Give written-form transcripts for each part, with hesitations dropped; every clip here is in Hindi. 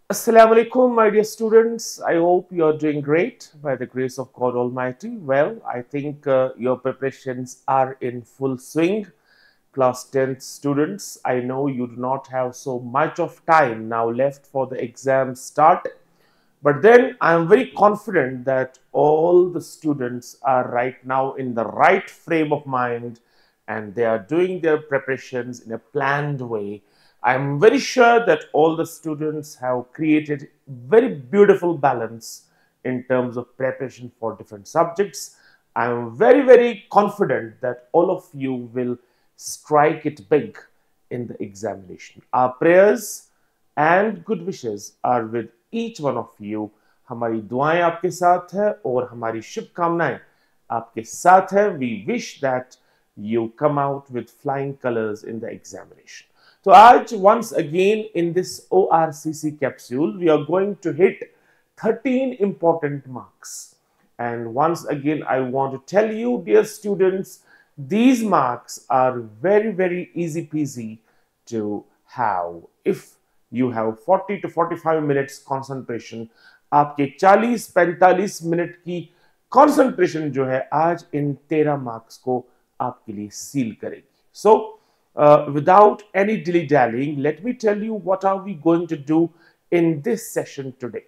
Assalamu alaikum, my dear students. I hope you are doing great by the grace of God Almighty. Well, I think your preparations are in full swing. Class 10th students, I know you do not have so much of time now left for the exam start, but then I am very confident that all the students are right now in the right frame of mind and they are doing their preparations in a planned way. I am very sure that all the students have created very beautiful balance in terms of preparation for different subjects. I am very, very confident that all of you will strike it big in the examination. Our prayers and good wishes are with each one of you. हमारी दुआएं आपके साथ है और हमारी शुभकामनाएं आपके साथ है. We wish that you come out with flying colors in the examination. So आज once again in this ORCC capsule we are going to hit 13 important marks. And once again I want to tell you, dear students, these marks are very, very easy peasy to have if you have 40 to 45 minutes concentration. आपके 40-45 मिनट की कंसंट्रेशन जो है आज इन 13 मार्क्स को आपके लिए सील करेगी. So without any dilly dallying, let me tell you what are we going to do in this session today.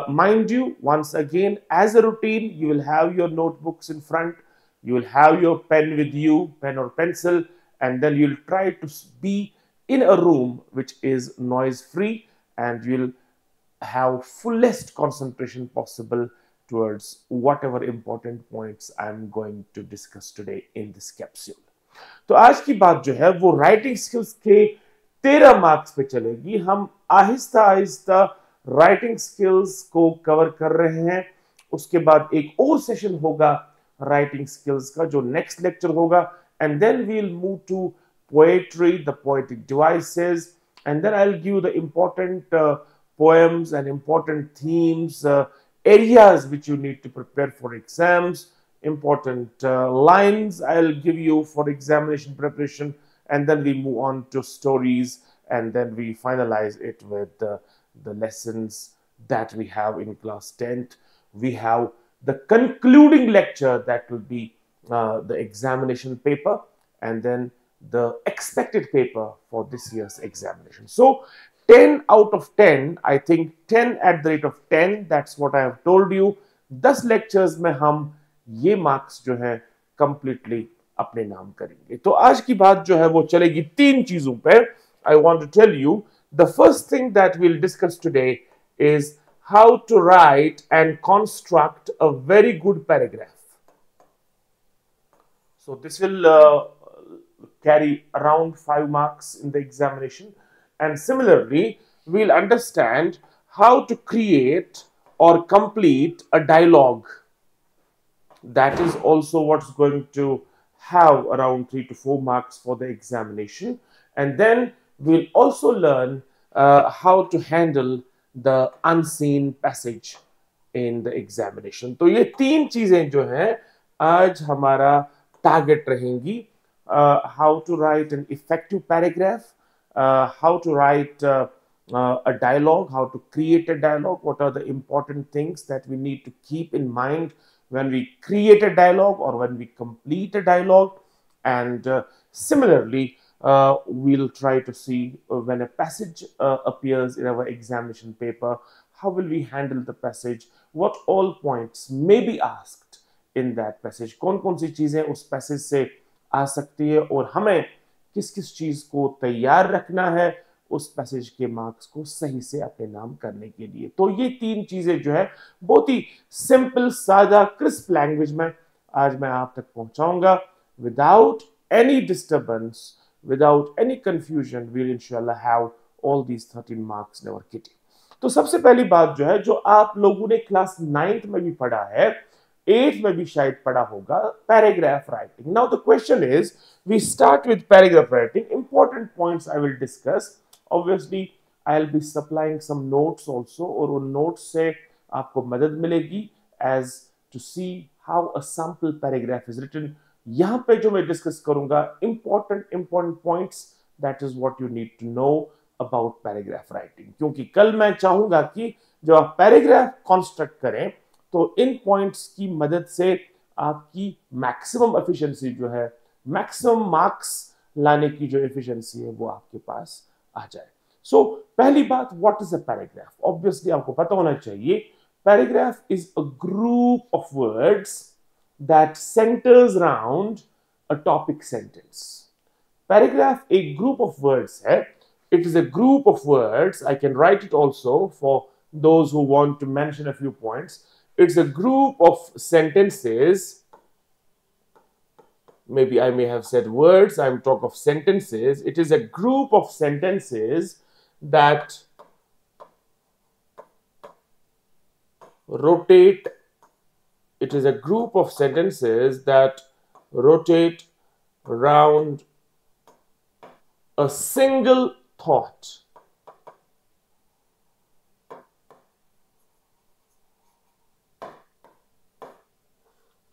Mind you, once again, as a routine, you will have your notebooks in front, you will have your pen with you, pen or pencil, and then you'll try to be in a room which is noise free, and you'll have fullest concentration possible towards whatever important points I'm going to discuss today in this capsule. तो आज की बात जो है वो राइटिंग स्किल्स के 13 मार्क्स पे चलेगी. हम आहिस्ता आहिस्ता राइटिंग स्किल्स को कवर कर रहे हैं. उसके बाद एक और सेशन होगा राइटिंग स्किल्स का जो नेक्स्ट लेक्चर होगा, and then we will move to poetry, the poetic devices, and then I'll give the important poems and important themes, areas which you need to prepare for exams, important lines I'll give you for examination preparation, and then we move on to stories, and then we finalize it with the lessons that we have in class 10th. We have the concluding lecture that will be the examination paper, and then the expected paper for this year's examination. So 10 out of 10, I think 10 at the rate of 10, that's what I have told you. 10 lectures में हम ये marks जो है completely अपने नाम करेंगे. तो आज की बात जो है वो चलेगी 3 चीजों पे. I want to tell you the first thing that we'll discuss today is how to write and construct a very good paragraph. So this will carry around 5 marks in the examination. And similarly, we'll understand how to create or complete a dialogue. That is also what's going to have around 3 to 4 marks for the examination. And then we'll also learn how to handle the unseen passage in the examination. तो ये 3 चीजें जो हैं आज हमारा टारगेट रहेंगी. How to write an effective paragraph, how to write a dialogue, how to create a dialogue, what are the important things that we need to keep in mind when we create a dialogue or when we complete a dialogue. And similarly, we'll try to see when a passage appears in our examination paper, how will we handle the passage, what all points may be asked in that passage, कौन कौन सी चीजें उस passage से आ सकती है और हमें किस किस चीज को तैयार रखना है उस पैसेज के मार्क्स को सही से अपने नाम करने के लिए. तो ये 3 चीजें जो है बहुत ही सिंपल, सादा, क्रिस्प लैंग्वेज में आज मैं आप तक पहुंचाऊंगा without any disturbance, without any confusion. We will इंशाल्लाह have all these 13 marks in our kit. तो सबसे पहली बात जो है जो आप लोगों ने क्लास 9th में भी पढ़ा है, 8th में भी शायद पढ़ा होगा, paragraph writing. Now the question is, we start with paragraph writing. Important points I will discuss. Obviously I will be supplying some notes also, और उन नोट्स से आपको मदद मिलेगी as to see how a sample paragraph is written. यहाँ पे जो मैं डिस्कस करूंगा important points, that is what you need to know about paragraph writing, क्योंकि कल मैं चाहूंगा कि जब आप पैराग्राफ कॉन्स्ट्रक्ट करें तो इन पॉइंट्स की मदद से आपकी मैक्सिमम एफिशिएंसी जो है, मैक्सिमम मार्क्स लाने की जो एफिशिएंसी है वो आपके पास आ जाए। सो पहली बात, what is a paragraph? Obviously आपको पता होना चाहिए, paragraph is a group of words that centres around a topic sentence. Paragraph एक ग्रुप ऑफ वर्ड्स है। It is a group of words. I can write it also for those who want to mention a few points. It's a group of sentences. Maybe I may have said words. I'm talking of sentences. It is a group of sentences that rotate. It is a group of sentences that rotate around a single thought.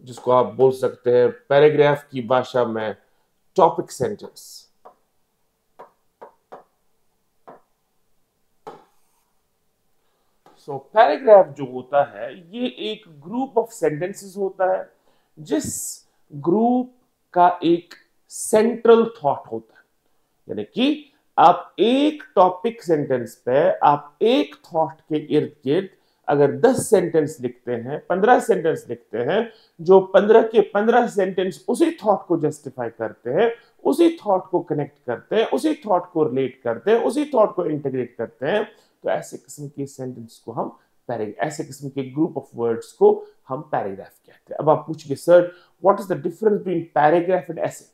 जिसको आप बोल सकते हैं पैराग्राफ की भाषा में टॉपिक सेंटेंस। सो पैराग्राफ जो होता है ये एक ग्रुप ऑफ सेंटेंसेस होता है जिस ग्रुप का एक सेंट्रल थॉट होता है। यानी कि आप एक टॉपिक सेंटेंस पे आप एक थॉट के इर्द गिर्द अगर 10 सेंटेंस लिखते हैं, 15 सेंटेंस लिखते हैं, जो 15 के 15 सेंटेंस उसी थॉट को जस्टिफाई करते हैं, उसी थॉट को कनेक्ट करते हैं, उसी थॉट को रिलेट करते हैं, उसी थॉट को इंटीग्रेट करते हैं, तो ऐसे किस्म के सेंटेंस को हम ऐसे किस्म के ग्रुप ऑफ वर्ड्स को हम पैराग्राफ कहते हैं। अब आप पूछिए sir what is the difference between paragraph and ऐसे?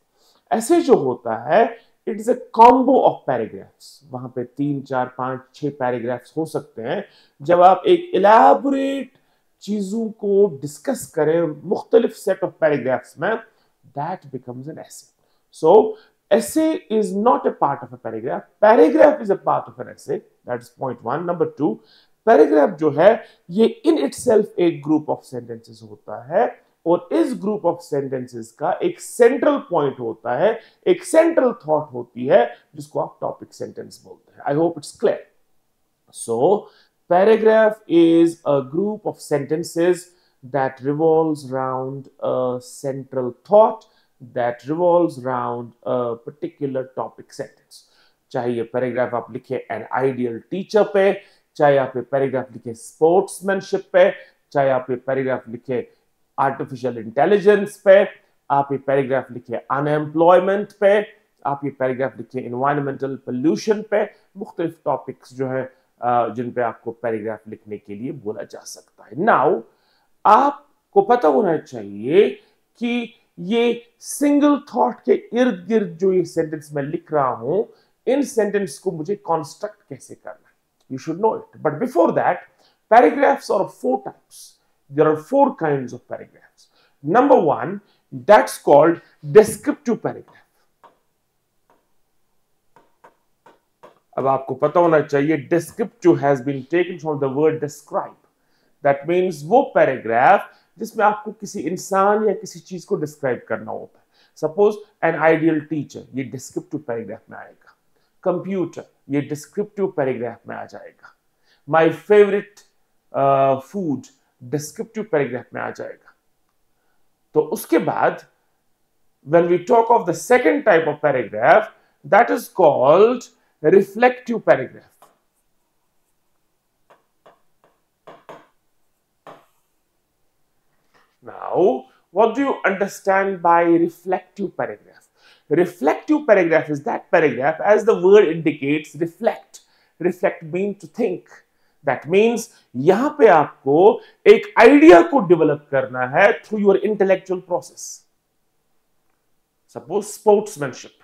ऐसे जो होता है it is a combo of paragraphs. वहां पे 3, 4, 5, 6 पैराग्राफ्स हो सकते हैं। जब आप एक इलैबोरेट चीजों को डिस्कस करें मुख्तलिफ सेट ऑफ पैराग्राफ्स में, दैट बिकम्स एन ऐसे। सो essay is not a part of a paragraph. Paragraph is a part of an essay. That is point 1. Number 2, paragraph जो है ये in itself एक group of sentences होता है और इस ग्रुप ऑफ सेंटेंसेस का एक सेंट्रल पॉइंट होता है, एक सेंट्रल थॉट होती है जिसको आप टॉपिक सेंटेंस बोलते हैं। I hope it's clear. So paragraph is a group of sentences that revolves around a central thought that revolves around a particular topic sentence. चाहे ये पैराग्राफ आप लिखे एन आइडियल टीचर पे, चाहे आप ये पैराग्राफ लिखे स्पोर्ट्समैनशिप पे, चाहे आप ये पैराग्राफ लिखे आर्टिफिशियल इंटेलिजेंस पे, आप ये पैराग्राफ लिखे अनएम्प्लॉयमेंट पे, आप ये पैराग्राफ लिखे एनवायरमेंटल पोल्यूशन पे, मुख्तलिफ टॉपिक्स जो है जिन पे आपको पैराग्राफ लिखने के लिए बोला जा सकता है। नाउ आपको पता होना चाहिए कि ये सिंगल थॉट के इर्द गिर्द जो ये सेंटेंस मैं लिख रहा हूं, इन सेंटेंस को मुझे कंस्ट्रक्ट कैसे करना है, you should know it. But before that, paragraphs are 4 types. There are 4 kinds of paragraphs. Number 1, that's called descriptive paragraph. अब आपको पता होना चाहिए descriptive has been taken from the word describe. That means वो पैराग्राफ जिसमें आपको किसी इंसान या किसी चीज को डिस्क्राइब करना होता है। सपोज एन आइडियल टीचर, ये डिस्क्रिप्टिव पैराग्राफ में आएगा। कंप्यूटर, ये डिस्क्रिप्टिव पैराग्राफ में आ जाएगा। My favourite food, descriptive paragraph में आ जाएगा। तो उसके बाद when we talk of the second type of paragraph, that is called reflective paragraph. Now, what do you understand by reflective paragraph? Reflective paragraph is that paragraph, as the word indicates, reflect. Reflect means to think. That means यहां पे आपको एक आइडिया को डेवलप करना है through your intellectual process. Suppose sportsmanship,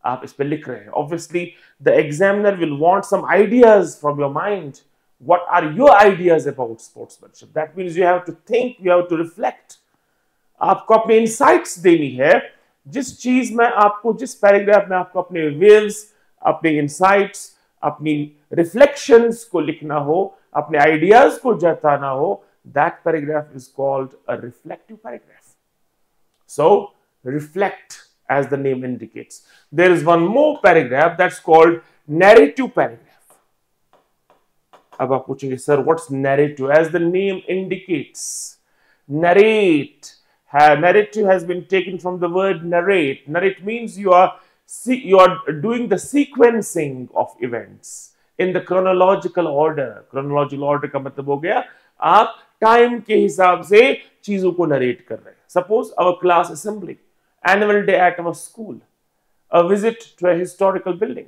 आप इस पे लिख रहे हैं. Obviously, the examiner will want some ideas from your mind. What are your ideas about sportsmanship? That means you have to think, you have to reflect. आपको अपने insights देनी है. जिस चीज में आपको, जिस पैराग्राफ में आपको अपने views, अपने insights, अपनी reflections को लिखना हो, अपने ideas को जताना हो, that paragraph is called a reflective paragraph. So, reflect, as the name indicates. There is one more paragraph that's called narrative paragraph. अब आप पूछेंगे sir what's narrative? As the name indicates, narrate. Narrative has been taken from the word narrate. Narrate means you are doing the sequencing of events in the chronological order. Chronological order का मतलब हो गया आप टाइम के हिसाब से चीजों को नरेट कर रहे हैं. Suppose our class assembly, annual day at our school, a visit to a historical building.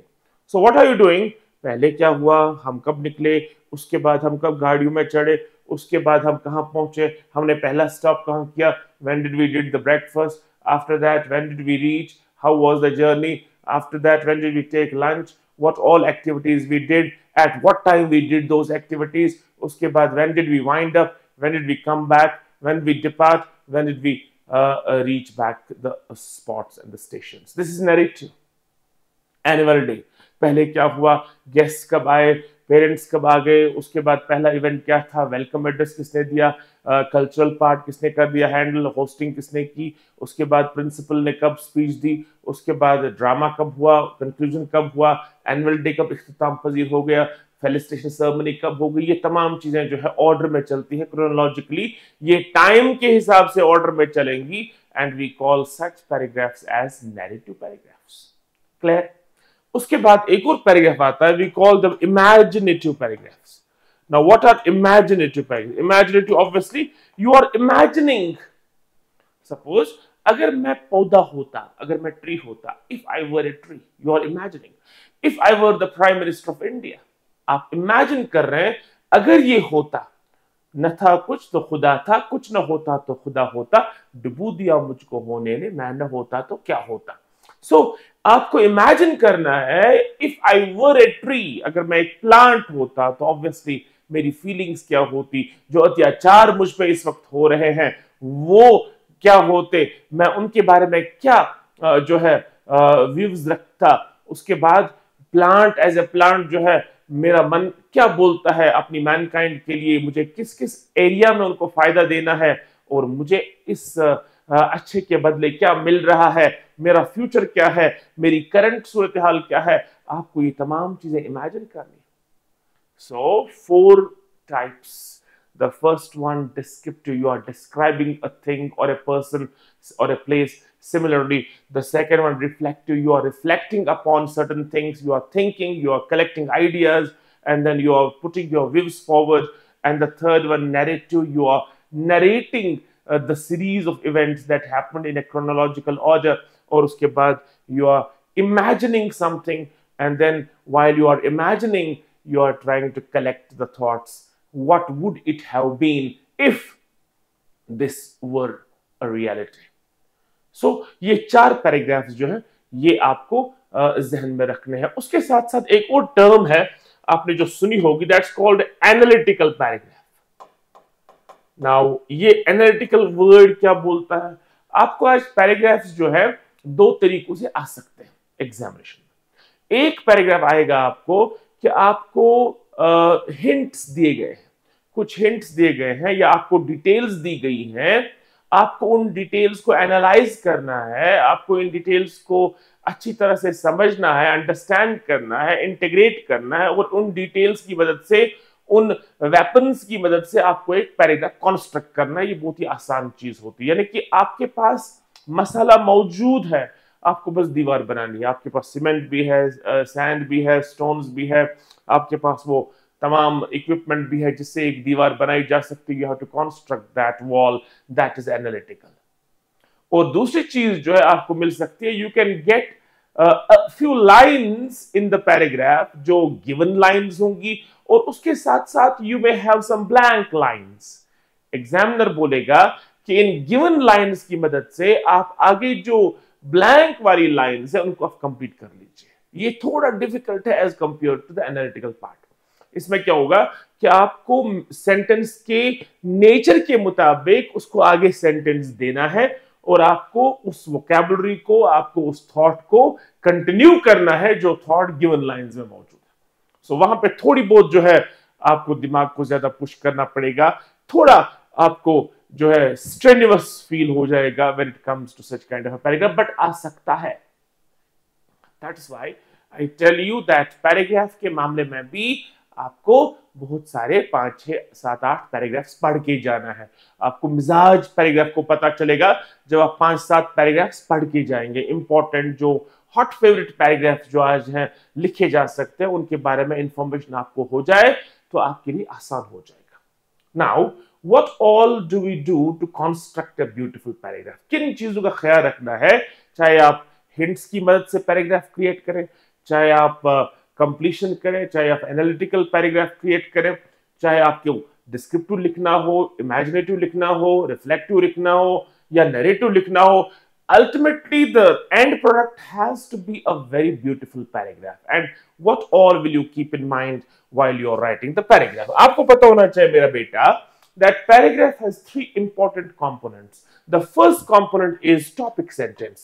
So what are you doing? पहले क्या हुआ, हम कब निकले, उसके बाद हम कब गाड़ियों में चढ़े, उसके बाद हम कहाँ पहुंचे, हमने पहला स्टॉप कहाँ किया, when did we did the breakfast, after that when did we reach, how was the journey, after that when did we take lunch, what all activities we did, at what time we did those activities, उसके बाद when did we wind up, when did we come back, when did we depart, when did we reach back the spots and the stations. This is narrative. Annual day, पहले क्या हुआ, गेस्ट कब आए, पेरेंट्स कब आ गए, उसके बाद पहला इवेंट क्या था, वेलकम एड्रेस किसने दिया, कल्चरल पार्ट किसने कर दिया हैंडल, होस्टिंग किसने की, उसके बाद प्रिंसिपल ने कब स्पीच दी, उसके बाद ड्रामा कब हुआ, कंक्लूजन कब हुआ, एनुअल डे कब इख्तिताम पजीर हो गया, फेलिसिटेशन सेरेमनी कब हो गई. ये तमाम चीजें जो है ऑर्डर में चलती है क्रोनोलॉजिकली, ये टाइम के हिसाब से ऑर्डर में चलेंगी and we call such paragraphs as narrative paragraphs. Clear? उसके बाद एक और पैराग्राफ आता है, we call the imaginative paragraphs. Now what are imaginative paragraph? Imaginative obviously you are imagining. Suppose अगर मैं पौधा होता, अगर मैं ट्री होता, if I were a tree, you are imagining. If I were the prime minister of India, आप इमेजिन कर रहे हैं अगर ये होता, न था कुछ तो खुदा था, कुछ न होता तो खुदा होता, डुबो दिया मुझको होने ने, मैं न होता तो क्या होता. सो आपको इमेजिन करना है, if I were a tree, अगर मैं एक प्लांट होता तो ऑब्वियसली मेरी फीलिंग्स क्या होती, जो अत्याचार मुझ पे इस वक्त हो रहे हैं वो क्या होते, मैं उनके बारे में क्या जो है व्यूज रखता. उसके बाद प्लांट एज ए प्लांट जो है मेरा मन क्या बोलता है अपनी मैनकाइंड के लिए, मुझे किस किस एरिया में उनको फायदा देना है और मुझे इस अच्छे के बदले क्या मिल रहा है, मेरा फ्यूचर क्या है, मेरी करंट सूरत हाल क्या है. आपको ये तमाम चीजें इमेजिन करनी. सो 4 types. The first one, descriptive, you are describing a thing or a person or a place. Similarly, the second one, reflective, you are reflecting upon certain things, you are thinking, you are collecting ideas, and then you are putting your views forward. And the third one, narrative, you are narrating the series of events that happened in a chronological order. Or uske baad, you are imagining something, and then while you are imagining, you are trying to collect the thoughts. What would it have been if this were a reality? So ये 4 पैराग्राफ्स जो है ये आपको जहन में रखने हैं. उसके साथ साथ एक और टर्म है आपने जो सुनी होगी, that's called analytical paragraph. Now ये एनालिटिकल वर्ड क्या बोलता है? आपको आज पैराग्राफ्स जो है 2 तरीकों से आ सकते हैं एग्जामिनेशन में. एक पैराग्राफ आएगा आपको कि आपको हिंट्स दिए गए हैं, कुछ हिंट्स दिए गए हैं या आपको डिटेल्स दी गई हैं, आपको उन डिटेल्स को एनालाइज करना है, आपको इन डिटेल्स को अच्छी तरह से समझना है, अंडरस्टैंड करना है, इंटीग्रेट करना है और उन डिटेल्स की मदद से, उन वेपन्स की मदद से आपको एक पैराग्राफ कॉन्स्ट्रक्ट करना है. ये बहुत ही आसान चीज होती है, यानी कि आपके पास मसाला मौजूद है, आपको बस दीवार बनानी है. आपके पास सीमेंट भी है, सैंड भी है, स्टोन्स भी है, आपके पास वो तमाम इक्विपमेंट भी है जिससे एक दीवार बनाई जा सकती है. You have to construct that wall, that is analytical. और दूसरी चीज जो है आपको मिल सकती है, you can get a few lines in the paragraph जो गिवन लाइंस होंगी और उसके साथ साथ you may have some blank lines. Examiner बोलेगा कि इन गिवन लाइंस की मदद से आप आगे जो ब्लैंक वाली लाइंस है उनको आप कंप्लीट कर लीजिए. ये थोड़ा डिफिकल्ट है as compare to the analytical part. इसमें क्या होगा कि आपको सेंटेंस के नेचर के मुताबिक उसको आगे सेंटेंस देना है और आपको उस वोकैबुलरी को, आपको उस थॉट को कंटिन्यू करना है जो थॉट गिवन लाइंस में मौजूद है. सो वहां पे थोड़ी बहुत जो है आपको दिमाग को ज्यादा पुश करना पड़ेगा, थोड़ा आपको जो है स्ट्रेन्युअस फील हो जाएगा when it comes to such kind of a paragraph, but आ सकता है. That is why I tell you that paragraph के मामले में भी आपको बहुत सारे 5, 6, 7, 8 पैराग्राफ्स पढ़ के जाना है। आपको मिजाज पैराग्राफ को पता चलेगा जब आप 5, 7 पैराग्राफ्स पढ़ के जाएंगे। इंपॉर्टेंट जो हॉट फेवरेट पैराग्राफ जो आज हैं लिखे जा सकते हैं, उनके बारे में इंफॉर्मेशन आपको हो जाए तो आपके लिए आसान हो जाएगा। Now what all do we do to construct a beautiful paragraph? किन चीजों का ख्याल रखना है, चाहे आप हिंट्स की मदद से पैराग्राफ क्रिएट करें, चाहे आप कंप्लीशन करें, चाहे आप एनालिटिकल पैराग्राफ क्रिएट करें, चाहे आपको डिस्क्रिप्टिव लिखना हो, इमेजिनेटिव लिखना हो, रिफ्लेक्टिव लिखना हो या नरेटिव लिखना हो, ultimately the end product has to be a very beautiful paragraph. And what all will you keep in mind while you're writing the paragraph? आपको पता होना चाहिए मेरा बेटा that paragraph has 3 important components. The first component is topic sentence.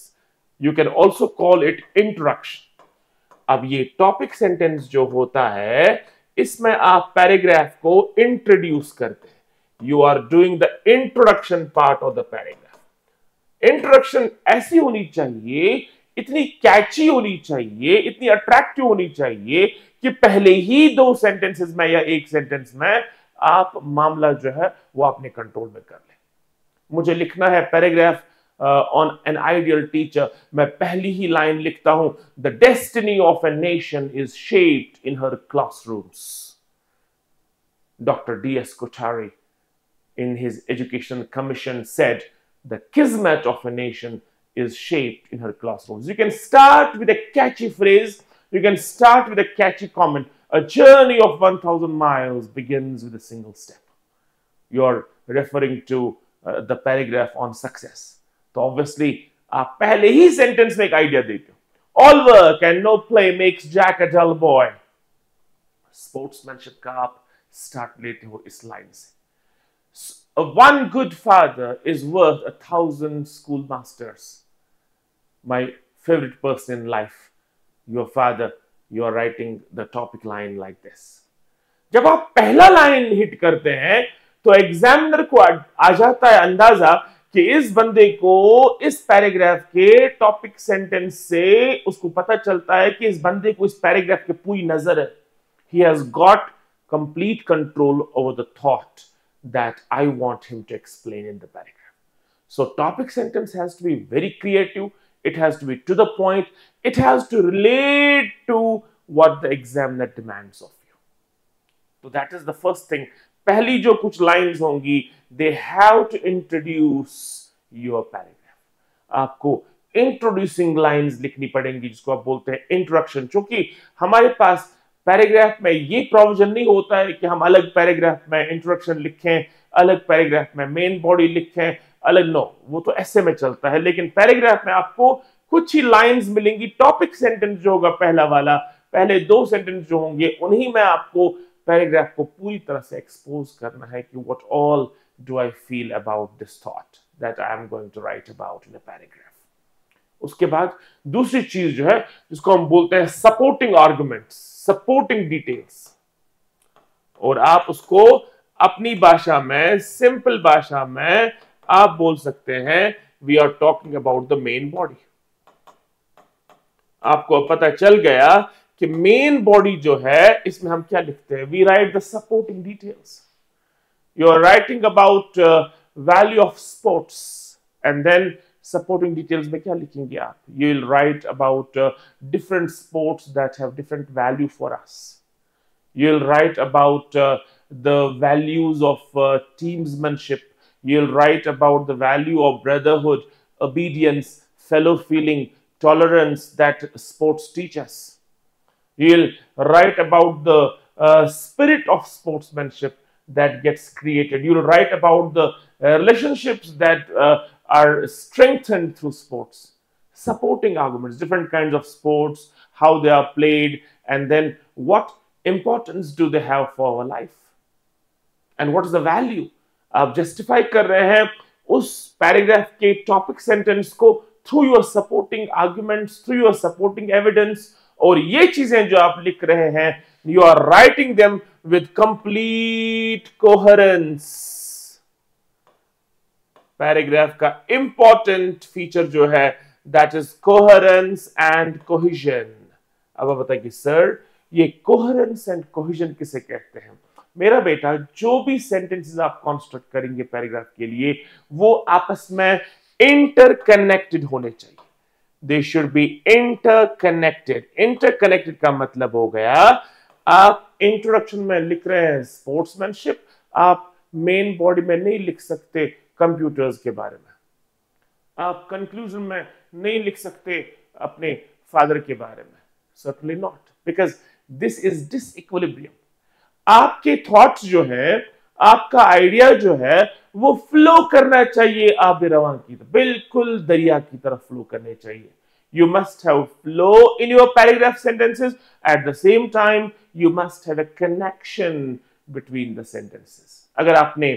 You can also call it introduction. अब ये टॉपिक सेंटेंस जो होता है, इसमें आप पैराग्राफ को इंट्रोड्यूस करते हैं। You are doing the introduction part of the paragraph. Introduction ऐसी होनी चाहिए, इतनी कैची होनी चाहिए, इतनी अट्रैक्टिव होनी चाहिए कि पहले ही 2 सेंटेंसेस में या 1 सेंटेंस में आप मामला जो है वो अपने कंट्रोल में कर लें। मुझे लिखना है paragraph on an ideal teacher, मैं पहली ही लाइन लिखता हूं, the destiny of a nation is shaped in her classrooms. Dr. D.S. Kochari in his education commission said the kismet of a nation is shaped in her classrooms. You can start with a catchy phrase, you can start with a catchy comment. A journey of 1000 miles begins with a single step. You're referring to the paragraph on success. तो ऑब्वियसली आप पहले ही सेंटेंस में एक आइडिया देते हो। All work and no play makes Jack a dull boy. Sportsmanship का आप स्टार्ट लेते हो इस लाइन से। One good father is worth 1000 school masters. My favourite person in life, your father. You are writing the topic line like this. जब आप पहला लाइन हिट करते हैं तो एग्जामिनर को आ जाता है अंदाजा कि इस बंदे को इस पैराग्राफ के टॉपिक सेंटेंस से उसको पता चलता है कि इस बंदे को इस पैराग्राफ की पूरी नजर है। He has got complete control over the thought that I want him to explain in the paragraph. So topic sentence has to be very creative. It has to be to the point. It has to relate to what the examiner demands of you. So that is the first thing. पहली जो कुछ लाइंस होंगी, they have to introduce your paragraph. आपको इंट्रोड्यूसिंग लाइंस लिखनी पड़ेंगी, जिसको आप बोलते हैं इंट्रोडक्शन। क्योंकि हमारे पास पैराग्राफ में ये प्रोविजन नहीं होता है कि हम अलग पैराग्राफ में इंट्रोडक्शन लिखें, अलग पैराग्राफ में मेन बॉडी लिखें, अलग नो, वो तो ऐसे में चलता है। लेकिन पैराग्राफ में आपको कुछ ही लाइंस मिलेंगी। टॉपिक सेंटेंस जो होगा पहला वाला, पहले 2 सेंटेंस जो होंगे, उन्हीं में आपको पैराग्राफ को पूरी तरह से एक्सपोज करना है कि what all do I feel about this thought that I am going to write about in a paragraph. उसके बाद दूसरी चीज जो है, जिसको हम बोलते हैं सपोर्टिंग आर्गुमेंट्स, सपोर्टिंग डिटेल्स। और आप उसको अपनी भाषा में, सिंपल भाषा में आप बोल सकते हैं, we are talking about the main body. आपको पता चल गया कि मेन बॉडी जो है, इसमें हम क्या लिखते हैं? We write the supporting details. You are writing about value of sports and then supporting details में क्या लिखेंगे आप? You will write about different sports that have different value for us. You will write about the values of teamsmanship. You will write about the value of brotherhood, obedience, fellow feeling, tolerance that sports teach us. You will write about the spirit of sportsmanship that gets created. You will write about the relationships that are strengthened through sports. Supporting arguments, different kinds of sports, how they are played, and then what importance do they have for our life? And what is the value? आप जस्टिफाई कर रहे हैं उस पैराग्राफ के टॉपिक सेंटेंस को through your supporting arguments, through your supporting evidence. और ये चीजें जो आप लिख रहे हैं, you are writing them with complete coherence. Paragraph का इंपॉर्टेंट फीचर जो है, that is coherence and cohesion. अब आप बताइए सर ये कोहेरेंस एंड कोहेजन किसे कहते हैं? मेरा बेटा जो भी सेंटेंसेस आप कंस्ट्रक्ट करेंगे पैराग्राफ के लिए वो आपस में इंटरकनेक्टेड होने चाहिए। They should be interconnected. Interconnected का मतलब हो गया आप इंट्रोडक्शन में लिख रहे हैं स्पोर्ट्समैनशिप, आप मेन बॉडी में नहीं लिख सकते कंप्यूटर्स के बारे में, आप कंक्लूजन में नहीं लिख सकते अपने फादर के बारे में, certainly not, because this is disequilibrium। आपके थॉट्स जो है, आपका आइडिया जो है वो फ्लो करना चाहिए आब रवां की तरफ, बिल्कुल दरिया की तरफ फ्लो करने चाहिए। You must have flow in your paragraph sentences. At the same time, you must have a connection between the sentences। अगर आपने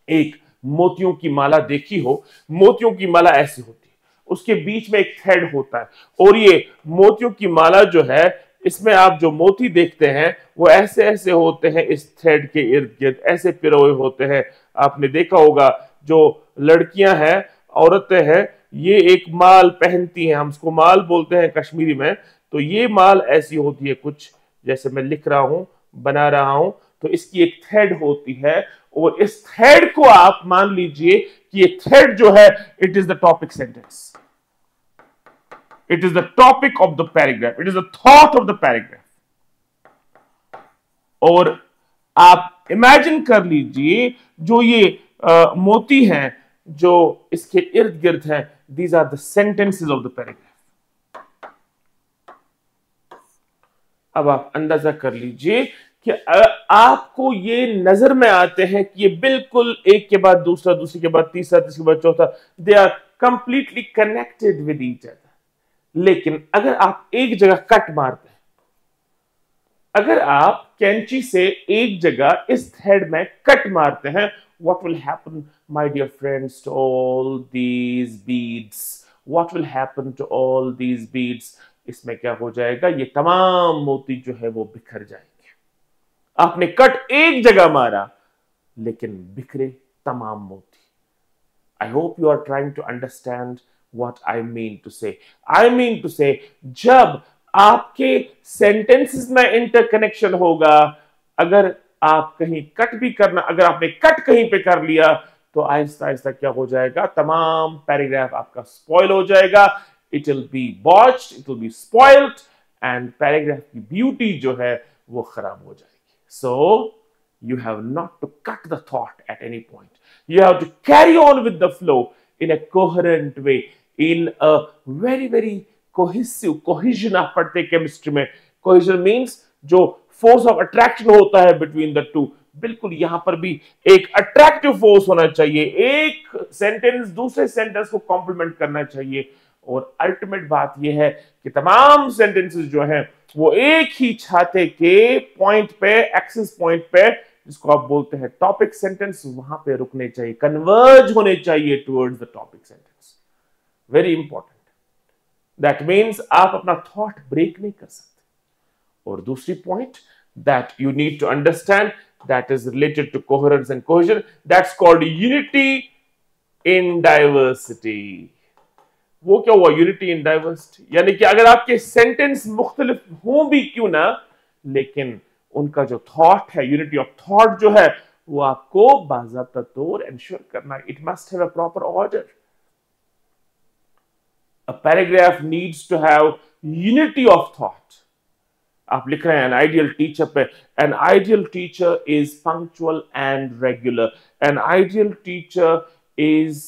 एक मोतियों की माला देखी हो, मोतियों की माला ऐसी होती है, उसके बीच में एक थ्रेड होता है, और ये मोतियों की माला जो है इसमें आप जो मोती देखते हैं वो ऐसे ऐसे होते हैं, इस थ्रेड के इर्द गिर्द ऐसे पिरोए होते हैं। आपने देखा होगा जो लड़कियां हैं, औरतें हैं, ये एक माल पहनती हैं, हम उसको माल बोलते हैं कश्मीरी में, तो ये माल ऐसी होती है कुछ जैसे मैं लिख रहा हूं, बना रहा हूं, तो इसकी एक थ्रेड होती है, और इस थ्रेड को आप मान लीजिए कि ये थ्रेड जो है it is the topic sentence, it is the topic of the paragraph, it is the thought of the paragraph. और आप इमेजिन कर लीजिए जो ये मोती हैं जो इसके इर्द गिर्द हैं, these are the sentences of the paragraph. अब आप अंदाजा कर लीजिए कि आपको ये नजर में आते हैं कि ये बिल्कुल एक के बाद दूसरा, दूसरे के बाद तीसरा, तीसरे के बाद चौथा, they are completely connected with each other. लेकिन अगर आप एक जगह कट मारते हैं, अगर आप कैंची से एक जगह इस थ्रेड में कट मारते हैं, what will happen, my dear friends, to all these beads? What will happen to all these beads? इसमें क्या हो जाएगा, ये तमाम मोती जो है वो बिखर जाएंगे। आपने कट एक जगह मारा लेकिन बिखरे तमाम मोती। I hope you are trying to understand what I mean to say. I mean to say, जब आपके सेंटेंसेस में इंटरकनेक्शन होगा, अगर आप कहीं कट भी करना, अगर आपने कट कहीं पे कर लिया तो आहिस्ता आहिस्ता क्या हो जाएगा, तमाम पैराग्राफ आपका स्पॉइल हो जाएगा। It will be botched, it will be spoiled, and paragraph की ब्यूटी जो है वो खराब हो जाएगी। सो you have not to cut the thought at any point. You have to carry on with the flow in a coherent way, in a very very cohesive cohesion। आप पढ़ते केमिस्ट्री में, cohesion means जो force of attraction होता है between the two, बिल्कुल यहां पर भी एक attractive force होना चाहिए, एक सेंटेंस दूसरे सेंटेंस को कॉम्प्लीमेंट करना चाहिए। और अल्टीमेट बात यह है कि तमाम सेंटेंसेस जो हैं वो एक ही छाते के पॉइंट पे, एक्सिस पॉइंट पे, जिसको आप बोलते हैं टॉपिक सेंटेंस, वहां पे रुकने चाहिए, कन्वर्ज होने चाहिए towards the topic sentence. Very important. That means आप अपना थॉट ब्रेक नहीं कर सकते। और दूसरी point that you need to understand, that is related to coherence and cohesion, that's called unity in diversity. वो क्या हुआ, यूनिटी इन डाइवर्सिटी? यानी कि अगर आपके सेंटेंस मुख्तलिफ हों भी क्यों ना, लेकिन उनका जो थॉट है, यूनिटी ऑफ थॉट जो है, वो आपको बाज़ाब्ता तौर इंश्योर करना है। It must have a proper order. A paragraph needs to have unity of thought. आप लिख रहे हैं एन आइडियल टीचर पे, an ideal teacher is punctual and regular, an ideal teacher is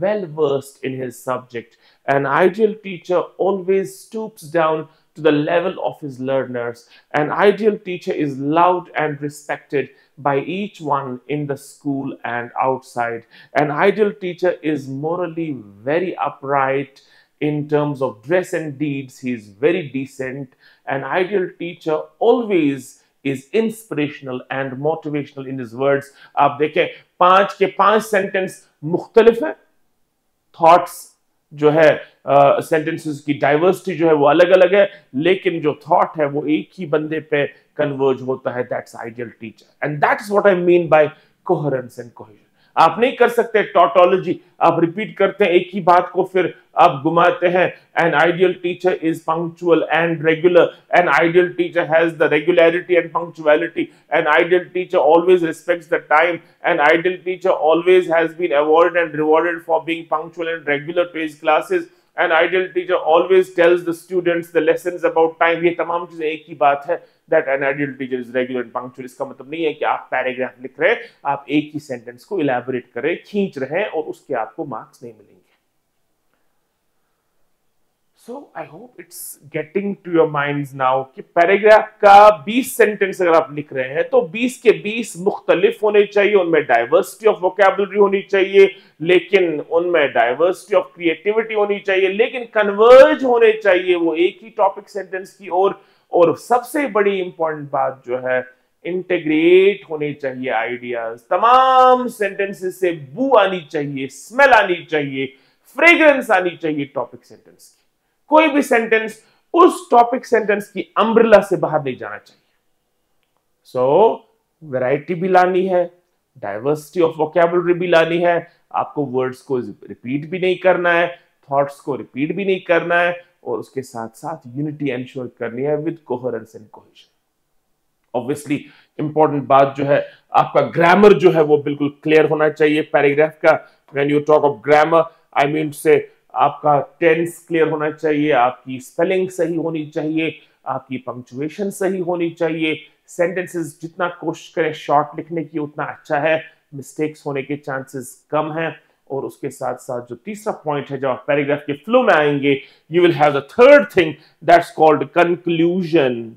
well versed in his subject. An ideal teacher always stoops down to the level of his learners. An ideal teacher is loved and respected by each one in the school and outside. An ideal teacher is morally very upright in terms of dress and deeds. He is very decent. An ideal teacher always is inspirational and motivational in his words. आप देखें 5 के 5 सेंटेंस मुख्तलिफ है, थॉट्स जो है सेंटेंसेस की डाइवर्सिटी जो है वो अलग अलग है, लेकिन जो थॉट है वो एक ही बंदे पे कन्वर्ज होता है। That's ideal teacher, and that's what I mean by coherence and cohesion. आप नहीं कर सकते टॉटोलॉजी, आप रिपीट करते हैं एक ही बात को फिर आप घुमाते हैं। An ideal teacher is punctual and regular, an ideal teacher has the regularity and punctuality, an ideal teacher always respects the time, an ideal teacher always has been awarded and rewarded for being punctual and regular to his classes, an ideal teacher always tells the students the lessons about time। ये तमाम चीजें एक ही बात है, that an ideal teacher is regular and punctual। इसका मतलब नहीं है कि आप पैराग्राफ लिख रहे हैं, आप एक ही सेंटेंस को इलैबोरेट कर रहे हैं, खींच रहे हैं और उसके आपको मार्क्स नहीं मिलेंगे। So I hope it's getting to your minds now कि पैराग्राफ का 20 सेंटेंस अगर आप लिख रहे हैं तो 20 के 20 मुख्तलिफ होने चाहिए, उनमें डाइवर्सिटी ऑफ वोकैबुलरी होनी चाहिए, लेकिन उनमें डाइवर्सिटी ऑफ क्रिएटिविटी होनी चाहिए, लेकिन कन्वर्ज होने चाहिए वो एक ही टॉपिक सेंटेंस की ओर। और सबसे बड़ी इंपॉर्टेंट बात जो है, इंटीग्रेट होने चाहिए आइडियाज। तमाम सेंटेंसेस से बू आनी चाहिए, स्मेल आनी चाहिए, फ्रेग्रेंस आनी चाहिए टॉपिक सेंटेंस की। कोई भी सेंटेंस उस टॉपिक सेंटेंस की अम्ब्रेला से बाहर नहीं जाना चाहिए। सो वैरायटी भी लानी है, डाइवर्सिटी ऑफ वोकैबुलरी भी लानी है, आपको वर्ड्स को रिपीट भी नहीं करना है, थॉट्स को रिपीट भी नहीं करना है, और उसके साथ साथ यूनिटी एंश्योर करनी है with coherence and cohesion. Obviously important बात जो है, आपका ग्रामर जो है वो बिल्कुल क्लियर होना चाहिए पैराग्राफ का। When you talk of grammar, I mean से आपका टेंस क्लियर होना चाहिए, आपकी स्पेलिंग सही होनी चाहिए, आपकी पंक्चुएशन सही होनी चाहिए। सेंटेंसेस जितना कोशिश करें शॉर्ट लिखने की उतना अच्छा है, मिस्टेक्स होने के चांसेस कम हैं। और उसके साथ साथ जो तीसरा पॉइंट है, जब आप पैराग्राफ के फ्लो में आएंगे, you will have the third thing that's called conclusion.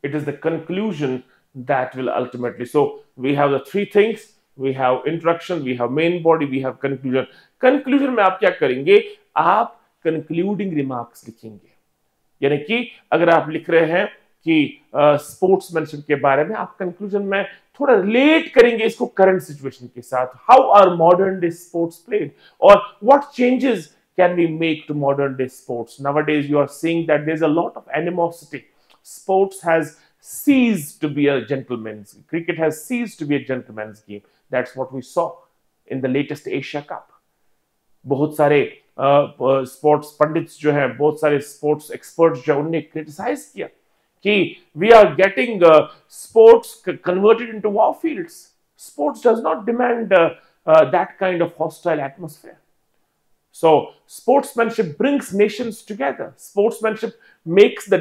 It is the conclusion that will ultimately, so we have the three things, we have introduction, we have main body, we have conclusion। conclusion में आप क्या करेंगे, आप concluding remarks लिखेंगे। यानी कि अगर आप लिख रहे हैं कि स्पोर्ट्समैनशिप के बारे में, आप कंक्लूजन में थोड़ा रिलेट करेंगे इसको करंट सिचुएशन के साथ। How are modern day sports played, और what changes can we make to modern day sports. Nowadays you are seeing that there's a lot of animosity। Sports has ceased to be a gentleman's, cricket has ceased to be a gentleman's game। That's what we saw in the latest Asia Cup। बहुत सारे स्पोर्ट्स पंडित्स जो हैं, बहुत सारे स्पोर्ट्स एक्सपर्ट्स जो उन्होंने क्रिटिसाइज किया कि we are getting sports converted into war fields. Sports does not demand that kind of hostile atmosphere. So sportsmanship brings nations together। Sportsmanship makes the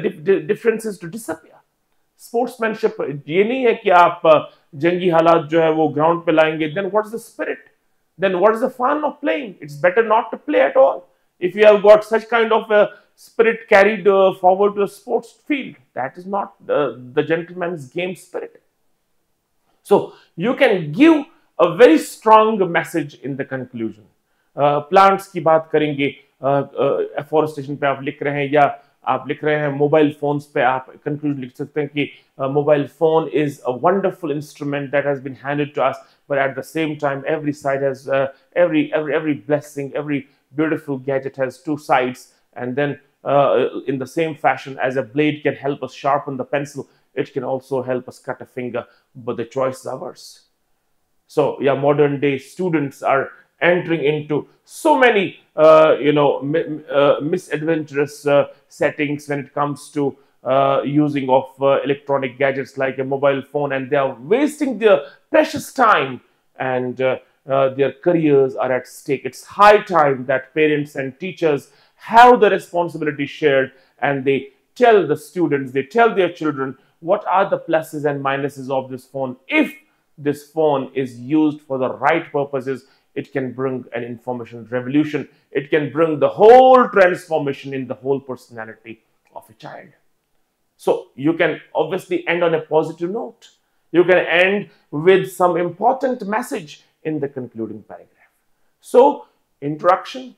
differences to disappear। Sportsmanship ये नहीं है कि आप जंगी हालात जो है वो ग्राउंड पे लाएंगे। Then what's the spirit? Then what is the fun of playing? It's better not to play at all। If you have got such kind of a spirit carried forward to a sports field, that is not the gentleman's game spirit। So you can give a very strong message in the conclusion। Plants की बात करेंगे, एफोरेस्टेशन पे आप लिख रहे हैं, या आप लिख रहे हैं मोबाइल फोन्स पे, आप कंक्लूजन लिख सकते हैं कि mobile phone is a wonderful instrument that has been handed to us, but at the same time every side has every blessing, every beautiful gadget has two sides, and then in the same fashion as a blade can help us sharpen the pencil, it can also help us cut a finger, but the choice is ours। So yeah, modern day students are entering into so many misadventurous settings when it comes to using of electronic gadgets like a mobile phone, and they are wasting their precious time, and their careers are at stake। It's high time that parents and teachers have the responsibility shared, and they tell the students, they tell their children what are the pluses and minuses of this phone. If this phone is used for the right purposes, it can bring an information revolution। It can bring the whole transformation in the whole personality of a child। So you can obviously end on a positive note। You can end with some important message in the concluding paragraph। So introduction,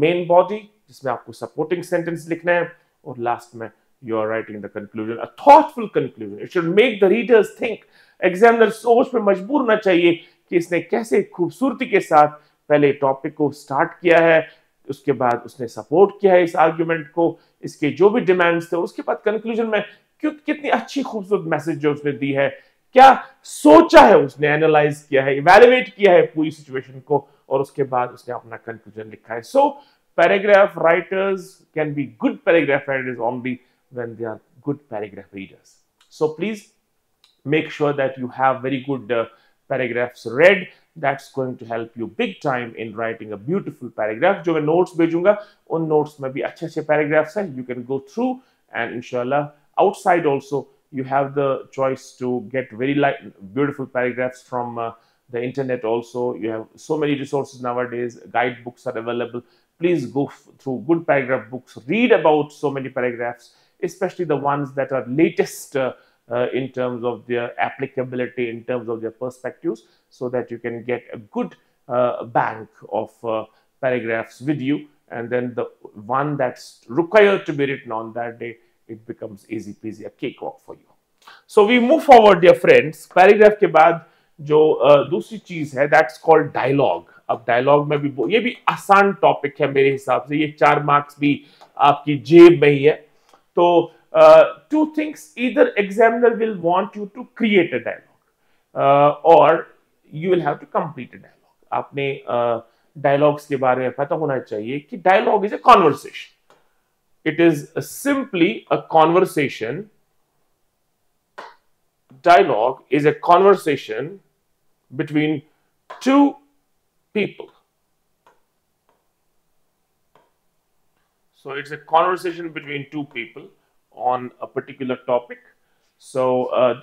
main body जिसमें आपको supporting sentence लिखना है, और last में you are writing the conclusion, a thoughtful conclusion। It should make the readers think। Examiner सोच पे मजबूर होना चाहिए कि इसने कैसे खूबसूरती के साथ पहले टॉपिक को स्टार्ट किया है, उसके बाद उसने सपोर्ट किया है इस आर्ग्यूमेंट को, इसके जो भी डिमांड्स थे, उसके बाद कंक्लूजन में कितनी अच्छी खूबसूरत मैसेज जो उसने दी है, क्या सोचा है उसने, एनालाइज किया है, इवैल्यूएट किया है पूरी सिचुएशन को, और उसके बाद उसने अपना कंक्लूजन लिखा है. सो paragraph writers can be good paragraph writers only when they are good paragraph readers. So please make sure that you have very good paragraphs read. That's going to help you big time in writing a beautiful paragraph. जो मैं notes भेजूंगा उन notes में भी अच्छे अच्छे paragraphs हैं. You can go through, and inshallah outside also you have the choice to get very beautiful paragraphs from the internet also. You have so many resources nowadays. Guidebooks are available. Please go through good paragraph books. Read about so many paragraphs, especially the ones that are latest in terms of their applicability, in terms of their perspectives, so that you can get a good bank of paragraphs with you. And then the one that's required to be written on that day, it becomes easy peasy, a cakewalk for you. So we move forward, dear friends. Paragraph के बाद जो दूसरी चीज है, that's called dialogue. अब डायलॉग में भी ये भी आसान टॉपिक है मेरे हिसाब से. ये 4 मार्क्स भी आपकी जेब में ही है. तो two things: either examiner will want you to create a dialogue or you will have to complete a dialogue. आपने डायलॉग्स के बारे में पता होना चाहिए कि dialogue is a conversation. It is simply a conversation. Dialogue is a conversation between two people. So it's a conversation between two people on a particular topic. So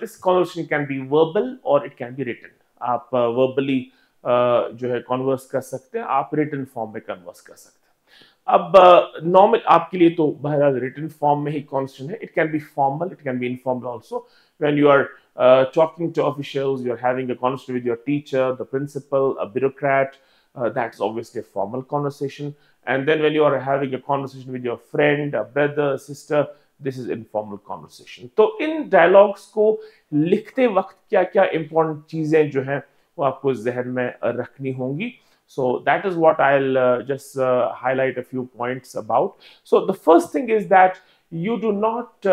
this conversation can be verbal or it can be written. आप verbally जो है converse कर सकते हैं, आप written form में converse कर सकते हैं. अब नॉर्मल आपके लिए तो बहरहाल रिटन फॉर्म में ही कॉन्स्टेंट है. It can be formal, it can be informal also. When you are talking to officials, you're having a conversation with your teacher, the principal, a bureaucrat, that's obviously a formal conversation. And then when you are having a conversation with your friend, a brother, a sister, this is informal conversation. तो इन डायलॉग्स को लिखते वक्त क्या क्या इंपॉर्टेंट चीजें जो हैं वो आपको जहन में रखनी होंगी. So that is what I'll just highlight a few points about. So the first thing is that you do not,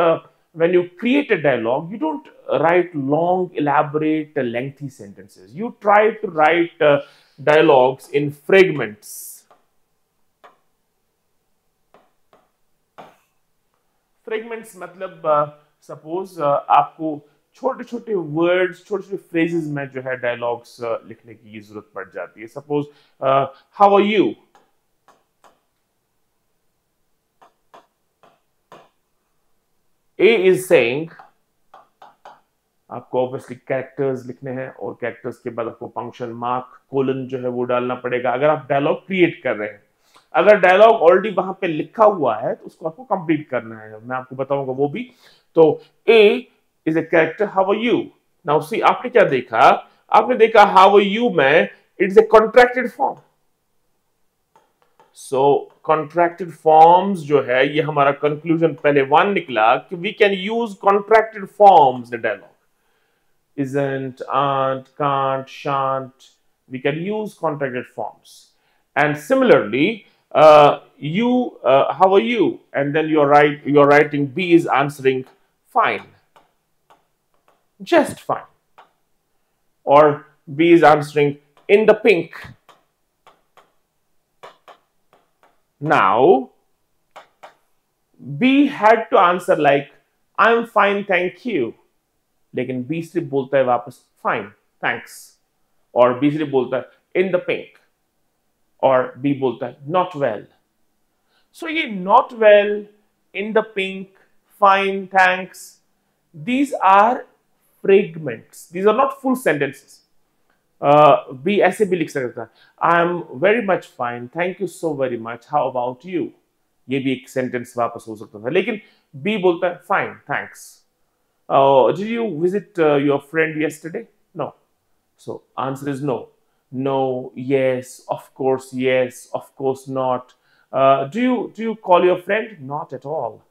when you create a dialogue, you don't write long, elaborate, lengthy sentences. You try to write dialogues in fragments. Fragments मतलब suppose आपको छोटे छोटे वर्ड्स, छोटे छोटे फ्रेजेस में जो है डायलॉग्स लिखने की जरूरत पड़ जाती है. Suppose how are you. A is saying. आपको ऑब्वियसली कैरेक्टर्स लिखने हैं और कैरेक्टर्स के बाद आपको पंक्शन मार्क, कोलन जो है वो डालना पड़ेगा अगर आप डायलॉग क्रिएट कर रहे हैं. अगर डायलॉग ऑलरेडी वहां पे लिखा हुआ है तो उसको आपको कंप्लीट करना है. मैं आपको बताऊंगा वो भी. तो ए is a character, how are you. Now see, आपने क्या देखा, आपने देखा how are you में it's a contracted form. So contracted forms जो है ये हमारा conclusion पहले 1 निकला कि we can use contracted forms in dialogue. Isn't, aren't, can't, shan't. We can use contracted forms. And similarly, how are you? And then you're writing B is answering fine. Just fine. Or B is answering in the pink. Now, B had to answer like I'm fine, thank you. लेकिन B सिर्फ बोलता है वापस fine, thanks. और B सिर्फ बोलता है in the pink. और B बोलता है not well. So ये not well, in the pink, fine, thanks. These are fragments. These are not full sentences. B ऐसे भी लिख सकता है I am very much fine, thank you so very much, how about you. ये भी एक सेंटेंस वापस हो सकता था. लेकिन B बोलता है fine, thanks. Did you visit your friend yesterday? No. So answer is no. No, yes, of course not. Do you call your friend? Not at all.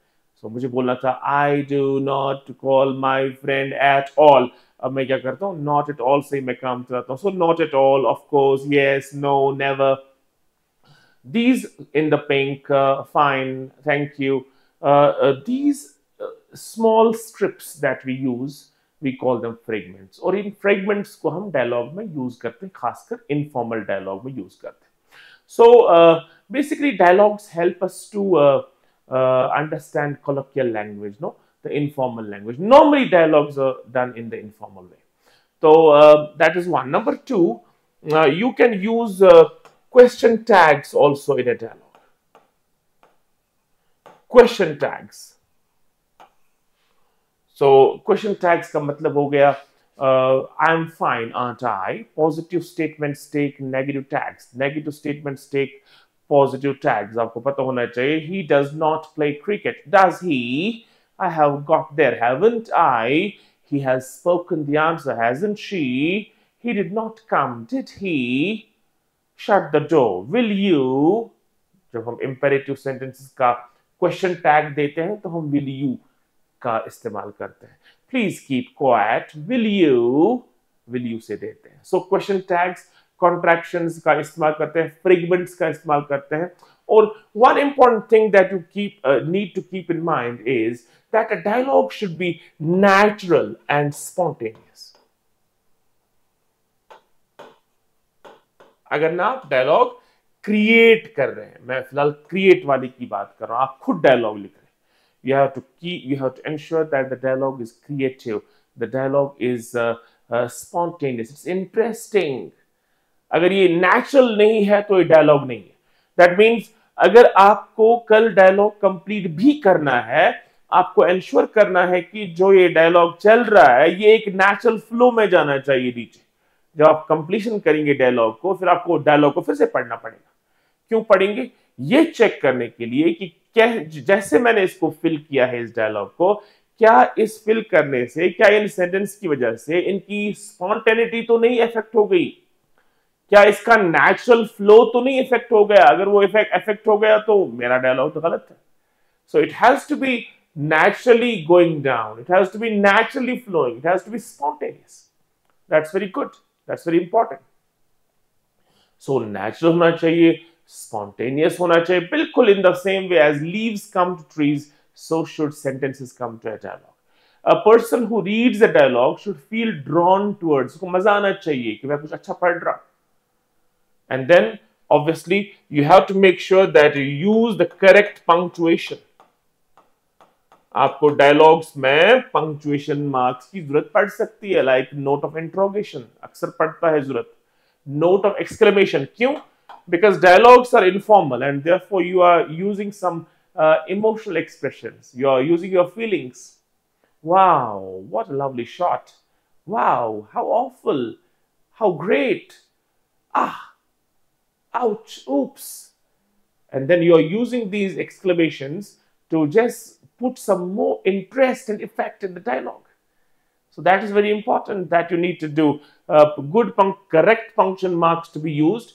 So मुझे बोलना था I do not call my friend at all. अब मैं क्या करता हूँ, not at all से ही मैं काम चलाता हूँ. So not at all, of course, yes, no, never. These in the pink, fine, thank you. These small strips that we use, we call them fragments. और इन fragments को हम dialogue में use करते हैं, खासकर informal dialogue में use करते हैं. So basically dialogues help us to understand colloquial language, no, the informal language. Normally dialogues are done in the informal way. So that is one. Number two, you can use question tags also in a dialogue. Question tags. So question tags का मतलब हो गया I'm fine, aren't I? Positive statements take negative tags. Negative statements take positive tags. आपको पता होना चाहिए. He does not play cricket. Does he? I have got there, haven't I? He has spoken the answer, hasn't she? He did not come, did he? Shut the door. Will you? जब हम imperative sentences का question tag देते हैं तो हम will you का इस्तेमाल करते हैं. Please keep quiet. Will you? Will you से देते हैं. So question tags, contractions का इस्तेमाल करते हैं, fragments का इस्तेमाल करते हैं. और one important thing that you need to keep in mind is that a dialogue should be natural and spontaneous. अगर ना आप डायलॉग क्रिएट कर रहे हैं, मैं फिलहाल क्रिएट वाली की बात कर रहा हूं, आप खुद डायलॉग लिख रहे हैं, you have to ensure that the dialogue is creative, the dialogue is spontaneous, it's interesting. अगर ये नेचुरल नहीं है तो ये डायलॉग नहीं है. दैट मीन्स अगर आपको कल डायलॉग कंप्लीट भी करना है, आपको एंश्योर करना है कि जो ये डायलॉग चल रहा है ये एक नेचुरल फ्लो में जाना चाहिए नीचे. जब आप कंप्लीशन करेंगे डायलॉग को, फिर आपको डायलॉग को फिर से पढ़ना पड़ेगा. क्यों पढ़ेंगे? ये चेक करने के लिए कि क्या जैसे मैंने इसको फिल किया है इस डायलॉग को, क्या इस फिल करने से, क्या इन सेंटेंस की वजह से इनकी स्पॉन्टेनिटी तो नहीं इफेक्ट हो गई, क्या इसका नेचुरल फ्लो तो नहीं इफेक्ट हो गया? अगर वो इफेक्ट हो गया तो मेरा डायलॉग तो गलत है. So it has to be naturally going down, it has to be naturally flowing, it has to be spontaneous. That's very good, that's very important. So natural होना चाहिए, spontaneous होना चाहिए. बिल्कुल in the same way as leaves come to trees, so should sentences come to a dialogue. A person who reads a dialogue should feel drawn towards, उसको मजा आना चाहिए कि मैं कुछ अच्छा पढ़ रहा. And then obviously you have to make sure that you use the correct punctuation. आपको डायलॉग्स में पंक्चुएशन मार्क्स की जरूरत पड़ सकती है, लाइक नोट ऑफ इंट्रोगेशन अक्सर पड़ता है जरूरत, नोट ऑफ एक्सक्लेमेशन. क्यों? Because dialogues are informal and therefore you are using some emotional expressions, you are using your feelings. Wow, what a lovely shot, wow, how awful, how great, ouch, oops. And then you are using these exclamations to just put some more interest and effect in the dialogue. So that is very important that you need to do. Correct punctuation marks to be used.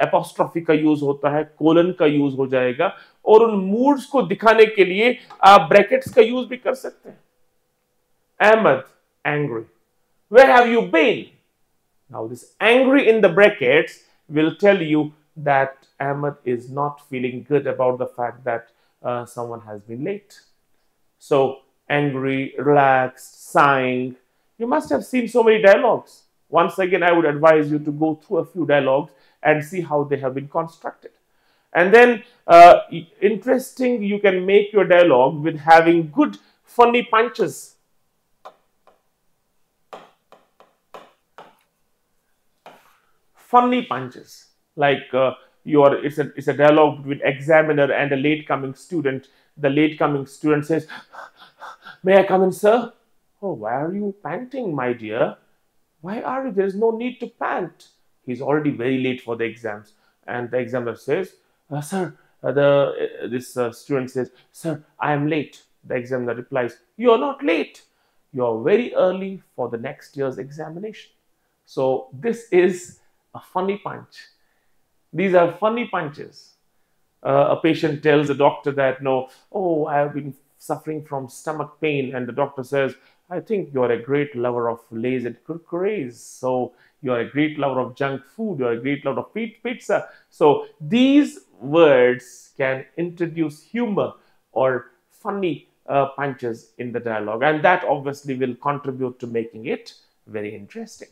Apostrophe का use होता है, colon का use हो जाएगा, और उन moods को दिखाने के लिए आप brackets का use भी कर सकते हैं. Ahmed, angry. Where have you been? Now this angry in the brackets will tell you that Ahmed is not feeling good about the fact that someone has been late. So angry, relaxed, sighing. You must have seen so many dialogues. Once again, I would advise you to go through a few dialogues and see how they have been constructed. And then interesting, you can make your dialogue with having good funny punches. Funny punches, like it's a dialogue between examiner and a late coming student. The late coming student says, "May I come in, sir?" "Oh, why are you panting, my dear? Why are you? There is no need to pant." He's already very late for the exams, and the examiner says, "Sir," this student says, "Sir, I am late." The examiner replies, "You are not late. You are very early for the next year's examination." So this is a funny punch. These are funny punches. A patient tells the doctor that, "No, oh, I have been suffering from stomach pain," and the doctor says, "I think you are a great lover of Lays and Kurkures. So you are a great lover of junk food. You are a great lover of pizza." So these words can introduce humor or funny punches in the dialogue, and that obviously will contribute to making it very interesting.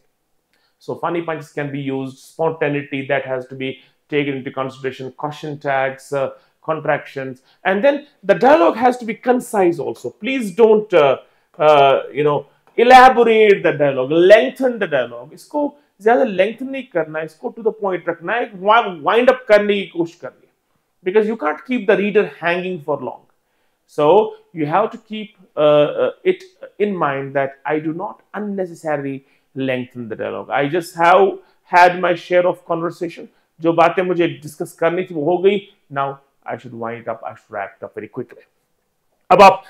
So funny punches can be used, spontaneity that has to be taken into consideration, caution tags, contractions, and then the dialogue has to be concise also. Please don't elaborate the dialogue, lengthen the dialogue. इसको ज़्यादा lengthen नहीं करना, इसको to the point रखना है, wind up करने की कोशिश करनी है, because you can't keep the reader hanging for long. So you have to keep it in mind that I do not unnecessarily lengthen the dialogue. I just have had my share of conversation. जो बातें मुझे डिस्कस करनी थी वो हो गई. Now I should wind it up. I should wrap it up very quickly. अब आप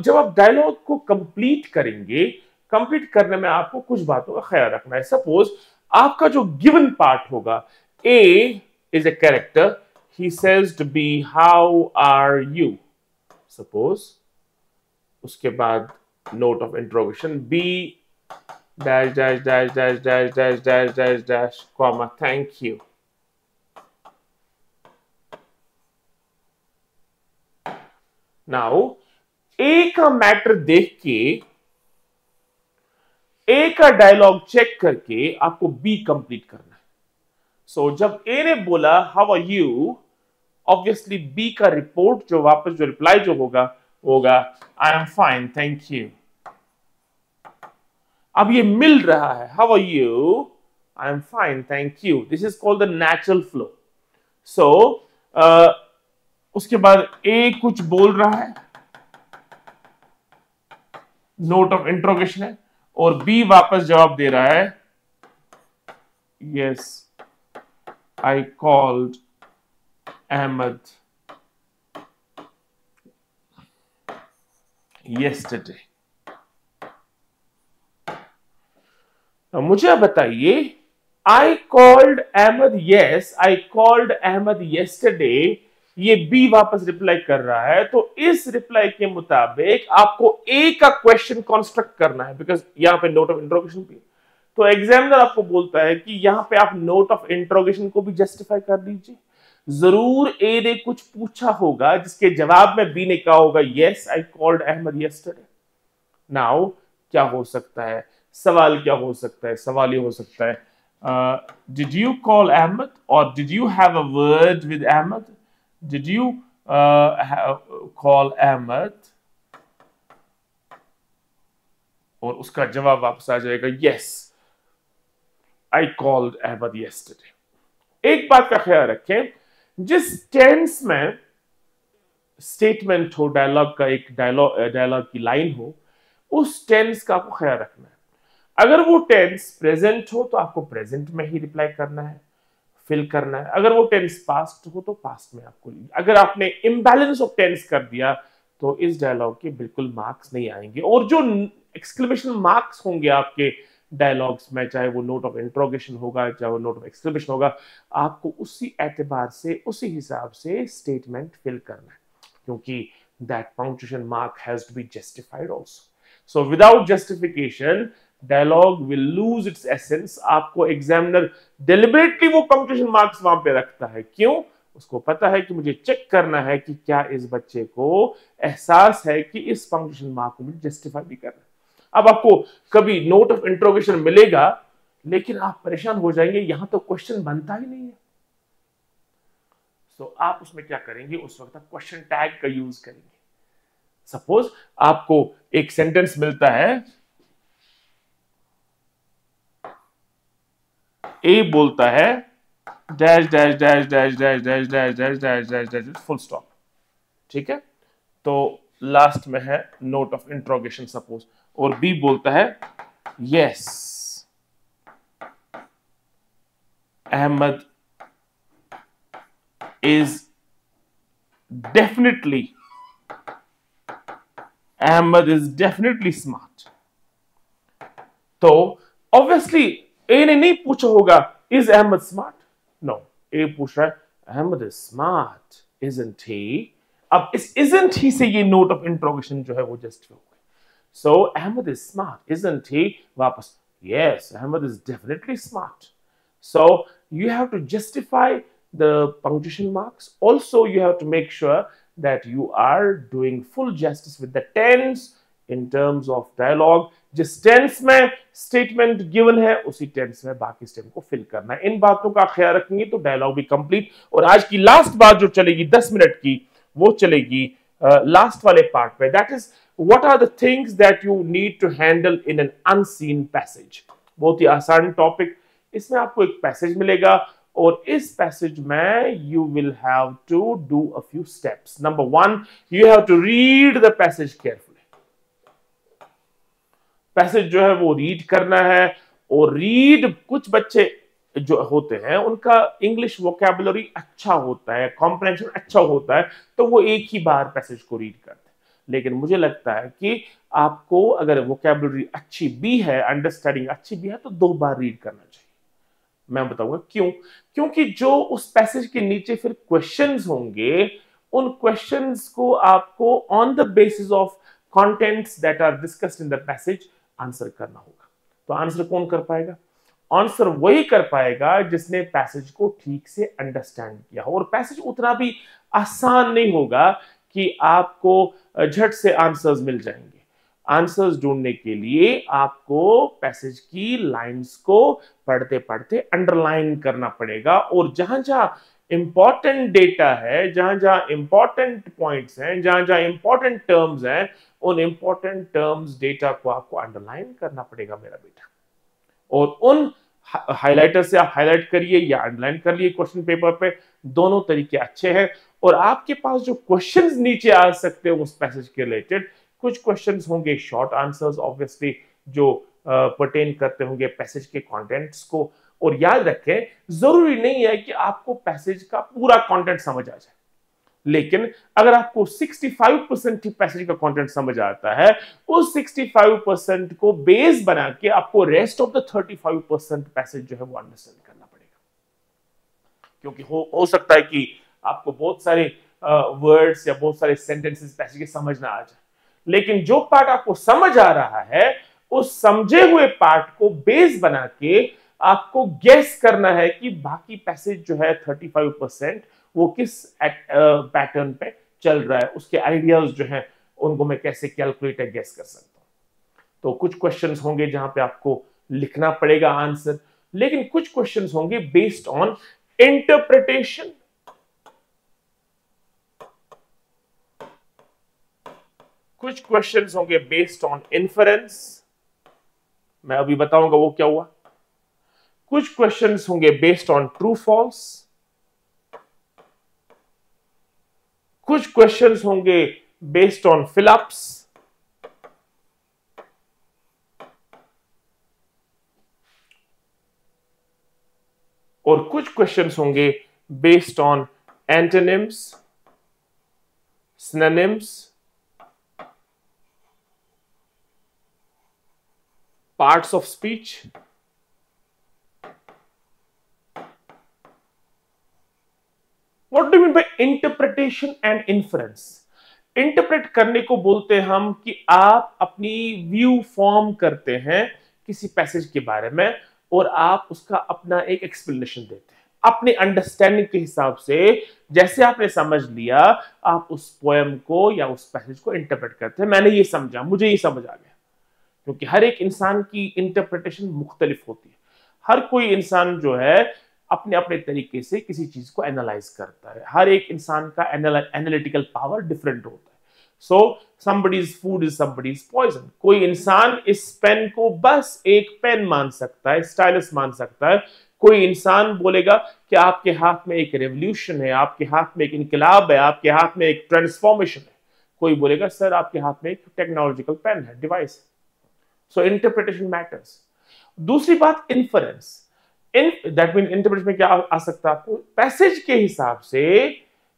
जब आप डायलॉग को कंप्लीट करेंगे, कंप्लीट करने में आपको कुछ बातों का ख्याल रखना है. सपोज आपका जो गिवन पार्ट होगा, A is a character. He says to B, how are you? Suppose उसके बाद note of interrogation, B dash dash dash dash dash dash dash dash dash comma thank you. Now A का मैटर देख के, A का डायलॉग चेक करके आपको B कंप्लीट करना है. सो जब A ने बोला how are you, obviously B का रिपोर्ट जो वापस जो रिप्लाई जो होगा I am fine thank you. अब ये मिल रहा है, how are you, I am fine thank you. This is called the natural flow. So उसके बाद A कुछ बोल रहा है, नोट ऑफ इंट्रोगेशन है, और B वापस जवाब दे रहा है, yes I called Ahmad yesterday. मुझे बताइए, I called Ahmed, yes, I called Ahmed yesterday. ये B वापस रिप्लाई कर रहा है, तो इस रिप्लाई के मुताबिक आपको A का क्वेश्चन कंस्ट्रक्ट करना है, बिकॉज यहां पे नोट ऑफ इंट्रोगेशन भी. तो एग्जामिनर आपको बोलता है कि यहां पे आप नोट ऑफ इंट्रोगेशन को भी जस्टिफाई कर दीजिए. जरूर A ने कुछ पूछा होगा जिसके जवाब में B ने कहा होगा yes I called Ahmad yesterday. Now क्या हो सकता है, सवाल क्या हो सकता है, सवाल ये हो सकता है, डिड यू कॉल अहमद और did you have a word with Ahmad, did you call Ahmad, और उसका जवाब वापस आ जाएगा yes I called Ahmad yesterday. एक बात का ख्याल रखें, जिस टेंस में स्टेटमेंट हो, डायलॉग का एक डायलॉग की लाइन हो, उस टेंस का आपको ख्याल रखना है. अगर वो टेंस प्रेजेंट हो तो आपको प्रेजेंट में ही रिप्लाई करना है, फिल करना है. अगर वो टेंस पास्ट हो तो पास्ट में आपको. अगर आपने इम्बैलेंस ऑफ टेंस कर दिया तो इस डायलॉग के बिल्कुल मार्क्स नहीं आएंगे. और जो एक्सक्लेमेशन मार्क्स होंगे आपके डायलॉग्स में, चाहे वो नोट ऑफ इंट्रोगेशन होगा, चाहे वो नोट ऑफ एक्सक्लेमेशन होगा, आपको उसी एतबार से, उसी हिसाब से स्टेटमेंट फिल करना है, क्योंकि that punctuation mark has to be justified also. So without justification dialogue will lose its essence. आपको एग्जामिनर डेलिबरेटली वो पंक्चुएशन मार्क्स वहां पे रखता है. क्यों? उसको पता है कि मुझे चेक करना है कि क्या इस बच्चे को एहसास है कि इस पंक्चुएशन मार्क को मुझे जस्टिफाई भी करना है. अब आपको कभी नोट ऑफ इंट्रोगेशन मिलेगा, लेकिन आप परेशान हो जाएंगे, यहां तो क्वेश्चन बनता ही नहीं है. सो आप उसमें क्या करेंगे, उस वक्त आप क्वेश्चन टैग का यूज करेंगे. सपोज आपको एक सेंटेंस मिलता है, ए बोलता है dash dash dash dash dash dash dash dash dash dash dash full stop. ठीक है, तो लास्ट में है नोट ऑफ इंट्रोगेशन सपोज, और बी बोलता है yes Ahmad is definitely smart. तो ऑब्वियसली ए ने नहीं पूछा होगा is Ahmad smart. No, A पूछ रहा है अहमद इज स्मार्ट इजंट ही. अब इस इजंट ही से ये नोट ऑफ इंट्रोगेशन जो है वो जस्टिफाई हो गई. So Ahmed is smart isn't he, वापस yes Ahmad is definitely smart. So you have to justify the punctuation marks. Also, you have to make sure that you are doing full justice with the tense in terms of dialogue. जिस टेंस में स्टेटमेंट गिवन है उसी टेंस में बाकी स्टेटमेंट को फिल करना है। इन बातों का ख्याल रखेंगे तो डायलॉग भी कंप्लीट। और आज की लास्ट बात जो चलेगी 10 मिनट की, वो चलेगी लास्ट वाले पार्ट पे, that is what are the things that you need to handle in an unseen passage. बहुत ही आसान टॉपिक। इसमें आपको एक पैसेज मिलेगा और इस पैसेज में you will have to do a few steps. Number 1, you have to read the passage carefully. Passage जो है वो रीड करना है। और रीड, कुछ बच्चे जो होते हैं उनका इंग्लिश वोकैबुलरी अच्छा होता है, कॉम्प्रिहेंशन अच्छा होता है, तो वो एक ही बार पैसेज को रीड करते हैं। लेकिन मुझे लगता है कि आपको अगर वोकैबुलरी अच्छी भी है, अंडरस्टैंडिंग अच्छी भी है, तो 2 बार रीड करना चाहिए। मैं बताऊंगा क्यों। क्योंकि जो उस पैसेज के नीचे फिर क्वेश्चंस होंगे, उन क्वेश्चंस को आपको on the basis of contents that are discussed in the passage answer करना होगा। तो आंसर कौन कर पाएगा? आंसर वही कर पाएगा जिसने पैसेज को ठीक से अंडरस्टैंड किया हो। और पैसेज उतना भी आसान नहीं होगा कि आपको झट से आंसर्स मिल जाएंगे। आंसर्स ढूंढने के लिए आपको पैसेज की लाइंस को पढ़ते पढ़ते अंडरलाइन करना पड़ेगा। और जहां जहां इंपॉर्टेंट डेटा है, जहां जहां इंपॉर्टेंट पॉइंट्स हैं, जहां जहां इंपॉर्टेंट टर्म्स हैं, उन इंपॉर्टेंट टर्म्स डेटा को आपको अंडरलाइन करना पड़ेगा मेरा बेटा। और उन हाइलाइटर से आप हाईलाइट करिए या अंडरलाइन कर लिए क्वेश्चन पेपर पे, दोनों तरीके अच्छे हैं। और आपके पास जो क्वेश्चंस नीचे आ सकते हैं उस पैसेज के रिलेटेड, कुछ क्वेश्चंस होंगे शॉर्ट आंसर्स ऑब्वियसली, जो पर्टेन करते होंगे पैसेज के कंटेंट्स को। और याद रखें, जरूरी नहीं है कि आपको पैसेज का पूरा कंटेंट समझ आ जाए, लेकिन अगर आपको 65% ही पैसेज का कंटेंट समझ आता है, उस 65% को बेस बना के आपको रेस्ट ऑफ द 35% पैसेज जो है वो अंडरस्टैंड करना पड़ेगा। क्योंकि हो सकता है कि आपको बहुत सारे वर्ड्स या बहुत सारे सेंटेंसेस पैसेज के समझ ना आ जाए, लेकिन जो पार्ट आपको समझ आ रहा है, उस समझे हुए पार्ट को बेस बना के आपको गेस करना है कि बाकी पैसेज जो है 35% वो किस पैटर्न पे चल रहा है, उसके आइडियाज जो हैं उनको मैं कैसे कैलकुलेट या गेस कर सकता हूं। तो कुछ क्वेश्चंस होंगे जहां पे आपको लिखना पड़ेगा आंसर, लेकिन कुछ क्वेश्चंस होंगे बेस्ड ऑन इंटरप्रिटेशन, कुछ क्वेश्चंस होंगे बेस्ड ऑन इन्फरेंस। मैं अभी बताऊंगा वो क्या हुआ। कुछ क्वेश्चंस होंगे बेस्ड ऑन ट्रू फॉल्स, कुछ क्वेश्चंस होंगे बेस्ड ऑन फिलअप्स, और कुछ क्वेश्चंस होंगे based on antonyms, synonyms, parts of speech. What do you mean by interpretation and inference? Interpret करने को बोलते हैं हम कि आप अपनी व्यू फॉर्म करते हैं किसी पैसेज के बारे में और आप उसका अपना एक एक्सप्लेनेशन देते हैं अपने अंडरस्टैंडिंग के हिसाब से। जैसे आपने समझ लिया, आप उस पोएम को या उस पैसेज को इंटरप्रेट करते हैं। मैंने ये समझा, मुझे ये समझ आ गया। क्योंकि हर एक इंसान की इंटरप्रिटेशन मुख्तलिफ होती है। हर कोई इंसान जो है अपने अपने तरीके से किसी चीज को एनालाइज करता है। हर एक इंसान का एनालिटिकल पावर डिफरेंट होता है। So somebody's food is somebody's poison. कोई इंसान इस पेन को बस एक पेन मान सकता है, स्टाइलस मान सकता है। कोई इंसान बोलेगा कि आपके हाथ में एक रेवोल्यूशन है, आपके हाथ में एक इनकलाब है, आपके हाथ में एक ट्रांसफॉर्मेशन है। कोई बोलेगा सर आपके हाथ में एक टेक्नोलॉजिकल पेन है, डिवाइस। सो इंटरप्रिटेशन मैटर्स। दूसरी बात इन्फरेंस। दैट मीन इंटरप्रिटेशन में क्या आ सकता है आपको, पैसेज के हिसाब से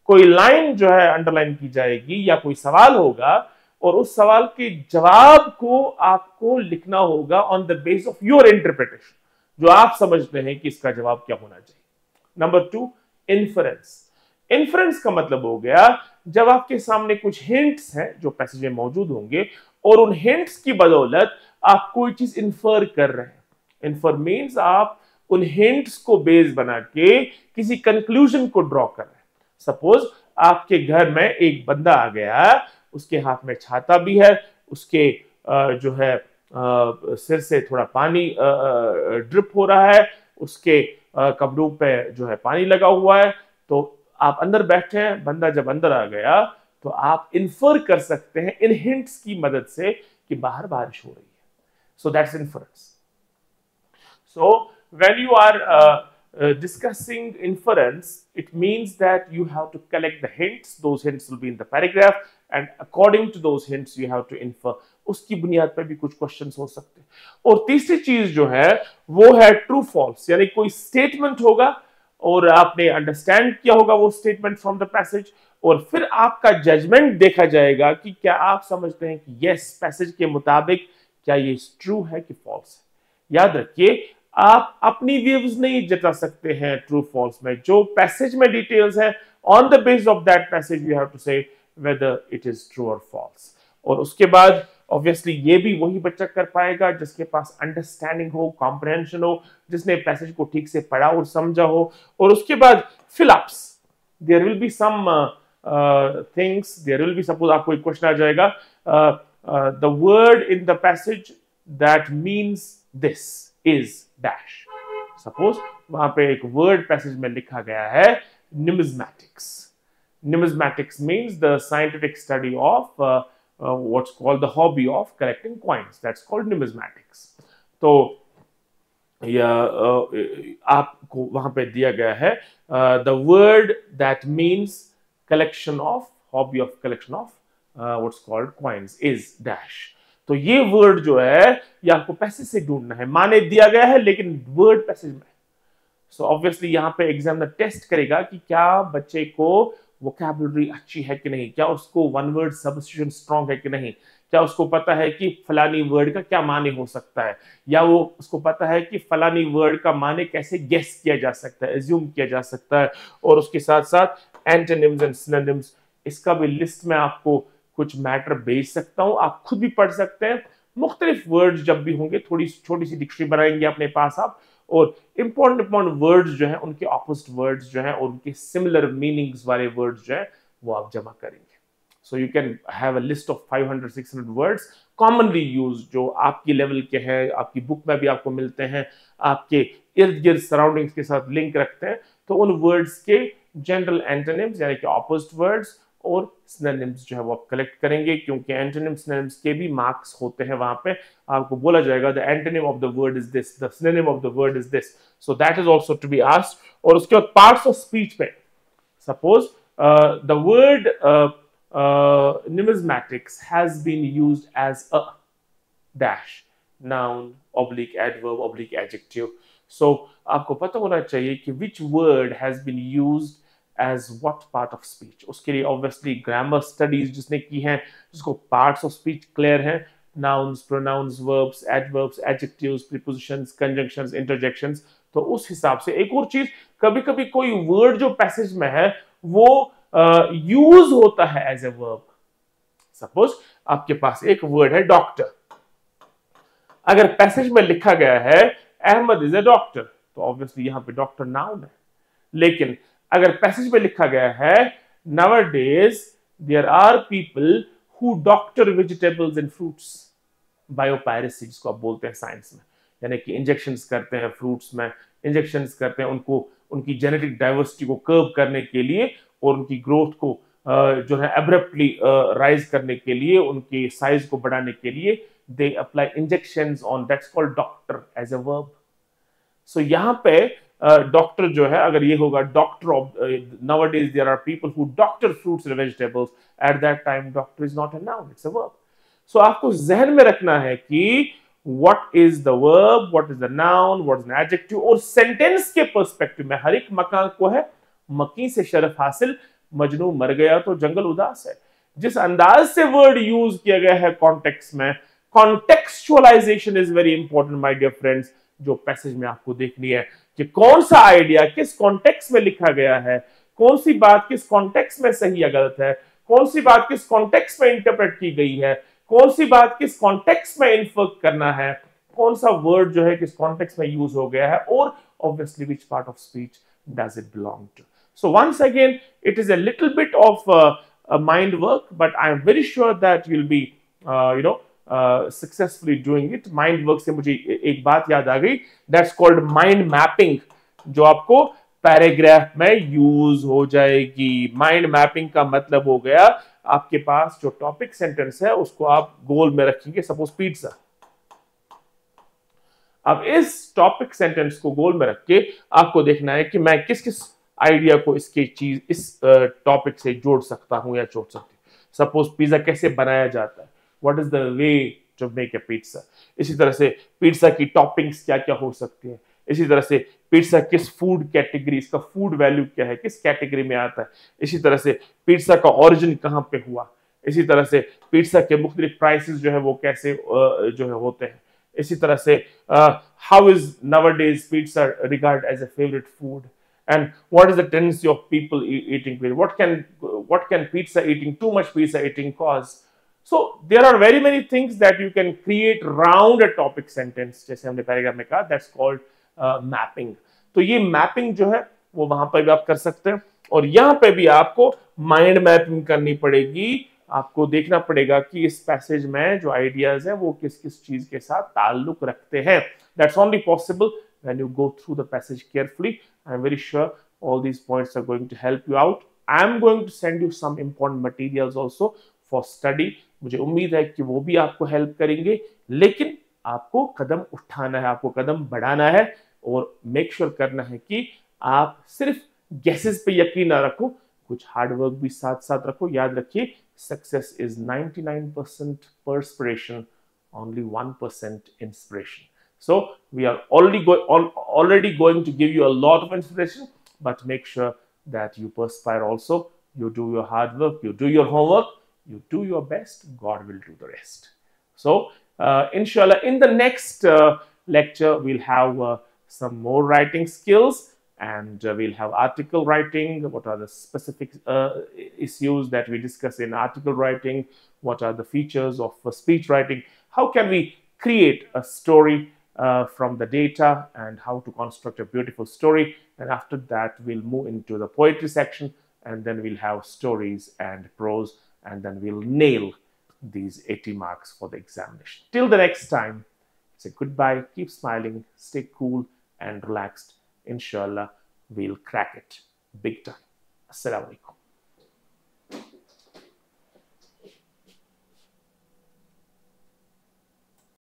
कोई लाइन जो है अंडरलाइन की जाएगी या कोई सवाल होगा और उस सवाल के जवाब को आपको लिखना होगा on the base of your interpretation, जो आप समझते हैं कि इसका जवाब क्या होना चाहिए। Number 2, inference. इन्फरेंस का मतलब हो गया जब आपके सामने कुछ हिंट्स हैं जो पैसेज में मौजूद होंगे और उन हिंट्स की बदौलत आप कोई चीज इन्फर कर रहे हैं। इन्फर मीन्स आप उन हिंट्स को बेस बना के किसी कंक्लूजन को ड्रॉ कर रहे हैं। सपोज आपके घर में एक बंदा आ गया, उसके हाथ में छाता भी है, उसके जो है सिर से थोड़ा पानी ड्रिप हो रहा है, उसके कपड़ों पे जो है पानी लगा हुआ है, तो आप अंदर बैठे हैं, बंदा जब अंदर आ गया तो आप इन्फर कर सकते हैं इन हिंट्स की मदद से कि बाहर बारिश हो रही है. So that's inference. So when you are discussing inference, it means that you have to collect the hints. Those hints will be in the paragraph, and according to those hints, you have to infer. उसकी बुनियाद पर भी कुछ क्वेश्चंस हो सकते हैं. और तीसरी चीज जो है वो है ट्रू फॉल्स, यानी कोई स्टेटमेंट होगा और आपने अंडरस्टैंड किया होगा वो स्टेटमेंट फ्रॉम द पैसेज, और फिर आपका जजमेंट देखा जाएगा कि क्या आप समझते हैं कि यस पैसेज के मुताबिक क्या ये ट्रू है कि फॉल्स है. याद रखिए, आप अपनी व्यूज नहीं जता सकते हैं ट्रू फॉल्स में. जो पैसेज में डिटेल्स है, on the base of that passage you have to say whether it is true और फॉल्स. और उसके बाद ऑब्वियसली ये भी वही बच्चा कर पाएगा जिसके पास अंडरस्टैंडिंग हो, कॉम्प्रहेंशन हो, जिसने पैसेज को ठीक से पढ़ा और समझा हो. और उसके बाद fill ups, there will be some things, there will be, suppose आपको एक क्वेश्चन आ जाएगा, the word in the passage that means this is dash. Suppose वहां पे एक वर्ड पैसेज में लिखा गया है numismatics. Numismatics means the scientific study of what's called the hobby of collecting coins. That's called numismatics. तो आपको वहां पे दिया गया है the word that means collection of, hobby of collection of what's called coins is dash. तो ये वर्ड जो है ये आपको पैसेज से ढूंढना है. माने दिया गया है लेकिन वर्ड पैसेज में. सो ऑब्वियसली यहाँ पे एग्जामिनर टेस्ट करेगा कि क्या बच्चे को वोकैबुलरी अच्छी है कि नहीं, क्या उसको वन वर्ड सब्स्टिट्यूशन स्ट्रांग है कि नहीं, क्या उसको पता है कि फलानी वर्ड का क्या माने हो सकता है, या वो उसको पता है कि फलानी वर्ड का माने कैसे गेस किया जा सकता है, एज्यूम किया जा सकता है. और उसके साथ साथ एंटोनिम्स एंड सिनोनिम्स, इसका भी लिस्ट में आपको कुछ मैटर भेज सकता हूं, आप खुद भी पढ़ सकते हैं. मुख्तलिफ वर्ड्स जब भी होंगे थोड़ी छोटी सी डिक्शनरी बनाएंगे अपने पास आप, और इंपॉर्टेंट वर्ड्स जो हैं उनके ऑपोजिट वर्ड्स जो हैं और उनके सिमिलर मीनिंग्स वाले वर्ड्स जो हैं वो आप जमा करेंगे. So you can have a list of 500-600 words commonly use, जो आपकी लेवल के हैं, आपकी बुक में भी आपको मिलते हैं, आपके इर्द गिर्द सराउंडिंग्स के साथ लिंक रखते हैं. तो उन वर्ड्स के जनरल एंटोनिम्स यानी कि ऑपोजिट वर्ड्स और सिनोनिम्स जो है वो आप कलेक्ट करेंगे, क्योंकि एंटोनिम्स सिनोनिम्स के भी मार्क्स होते हैं. वहां पे आपको बोला जाएगा the antonym of the word is this, the synonym of the word is this. So that is also to be asked. और उसके बाद पार्ट्स ऑफ स्पीच पे, suppose the word numismatics has been used as a dash, noun, oblique adverb, oblique adjective. So आपको पता होना चाहिए कि which word has been used as what part of speech. उसके लिए obviously grammar studies जिसने की हैं, जिसको parts of speech clear हैं, nouns, pronouns, verbs, adverbs, adjectives, prepositions, conjunctions, interjections. तो उस हिसाब से एक और चीज, कभी कभी कोई word जो passage में है वो यूज होता है एज ए वर्ब. सपोज आपके पास एक वर्ड है डॉक्टर, अगर पैसेज में लिखा गया है अहमद इज ए डॉक्टर, तो ऑब्वियसली यहां पे डॉक्टर नाउन है. लेकिन अगर पैसेज में लिखा गया है nowadays there are people who doctor vegetables and fruits, biopiracy जिसको आप बोलते हैं साइंस में, यानी कि इंजेक्शंस करते हैं फ्रूट्स में, इंजेक्शंस करते हैं उनको उनकी जेनेटिक डाइवर्सिटी को कर्व करने के लिए और उनकी ग्रोथ को जो है एब्रप्टली राइज करने के लिए, उनके साइज को बढ़ाने के लिए they apply injections on, that's called doctor as a verb. So यहां पे डॉक्टर जो है, अगर ये होगा doctor of, nowadays there are people who doctor fruits and vegetables, at that time doctor is not a noun, it's a verb. So आपको जहन में रखना है कि what is the verb, what is the noun, what is an adjective, और सेंटेंस के पर्सपेक्टिव में हर एक मकान को है मकी से शरफ हासिल, मजनू मर गया तो जंगल उदास है. जिस अंदाज से वर्ड यूज किया गया है कॉन्टेक्स्ट में, contextualization is very important my dear friends. जो पैसेज में आपको देखनी है कि कौन सा आइडिया किस कॉन्टेक्स्ट में लिखा गया है, कौन सी बात किस कॉन्टेक्स्ट में सही या गलत है, कौन सी बात किस कॉन्टेक्स्ट में इंटरप्रेट की गई है, कौन सी बात किस कॉन्टेक्स्ट में इन्फर करना है, कौन सा वर्ड जो है किस कॉन्टेक्स्ट में यूज हो गया है, और obviously which part of speech does it belong to. So once again, it is a little bit of a mind work, but I am very sure that you'll be, successfully doing it. Mind work से मुझे एक बात याद आ गई, that's called mind mapping, जो आपको पैराग्राफ में यूज हो जाएगी. माइंड मैपिंग का मतलब हो गया, आपके पास जो टॉपिक सेंटेंस है उसको आप गोल में रखेंगे. Suppose pizza. अब इस टॉपिक सेंटेंस को गोल में रख के आपको देखना है कि मैं किस किस आइडिया को इस टॉपिक से जोड़ सकता हूं या जोड़ सकती हूं. सपोज पिज्जा कैसे बनाया जाता है, what is the way to make a pizza. इसी तरह से पिज्जा की टॉपिंग्स क्या क्या हो सकती हैं. इसी तरह से पिज्जा किस फूड कैटेगरी, इसका फूड वैल्यू क्या है, किस कैटेगरी में आता है. इसी तरह से पिज्जा का ओरिजिन कहां पे हुआ. इसी तरह से पिज्जा के मुख्तलिफ प्राइसेस जो है वो कैसे जो है होते हैं. इसी तरह से how is nowadays pizza regarded as a favorite food, and what is the tendency of people eating pizza. What can pizza eating, too much pizza eating cause. So there are very many things that you can create around a topic sentence, जैसे हमने पैराग्राफ में कहा, that's called mapping. तो ये मैपिंग जो है वो वहां पर भी आप कर सकते हैं, और यहां पे भी आपको माइंड मैपिंग करनी पड़ेगी. आपको देखना पड़ेगा कि इस पैसेज में जो आइडियाज है वो किस किस चीज के साथ ताल्लुक रखते हैं. That's only possible when you go through the passage carefully. I am very sure all these points are going to help you out. I am going to send you some important materials also for study. मुझे उम्मीद है कि वो भी आपको हेल्प करेंगे, लेकिन आपको कदम उठाना है, आपको कदम बढ़ाना है, और मेक श्योर करना है कि आप सिर्फ गेसेस पे यकीन ना रखो, कुछ हार्ड वर्क भी साथ साथ रखो. याद रखिए, success is 99% perspiration, only 1% inspiration. So we are already going to give you a lot of inspiration, but make sure that you perspire also. You do your hard work, you do your homework, you do your best. God will do the rest. So inshallah, in the next lecture we'll have some more writing skills, and we'll have article writing. What are the specific issues that we discuss in article writing? What are the features of speech writing? How can we create a story from the data, and how to construct a beautiful story. And after that we'll move into the poetry section, and then we'll have stories and prose, and then we'll nail these 80 marks for the examination. Till the next time, say goodbye, keep smiling, stay cool and relaxed. Inshallah, we'll crack it big time. Assalamu alaikum.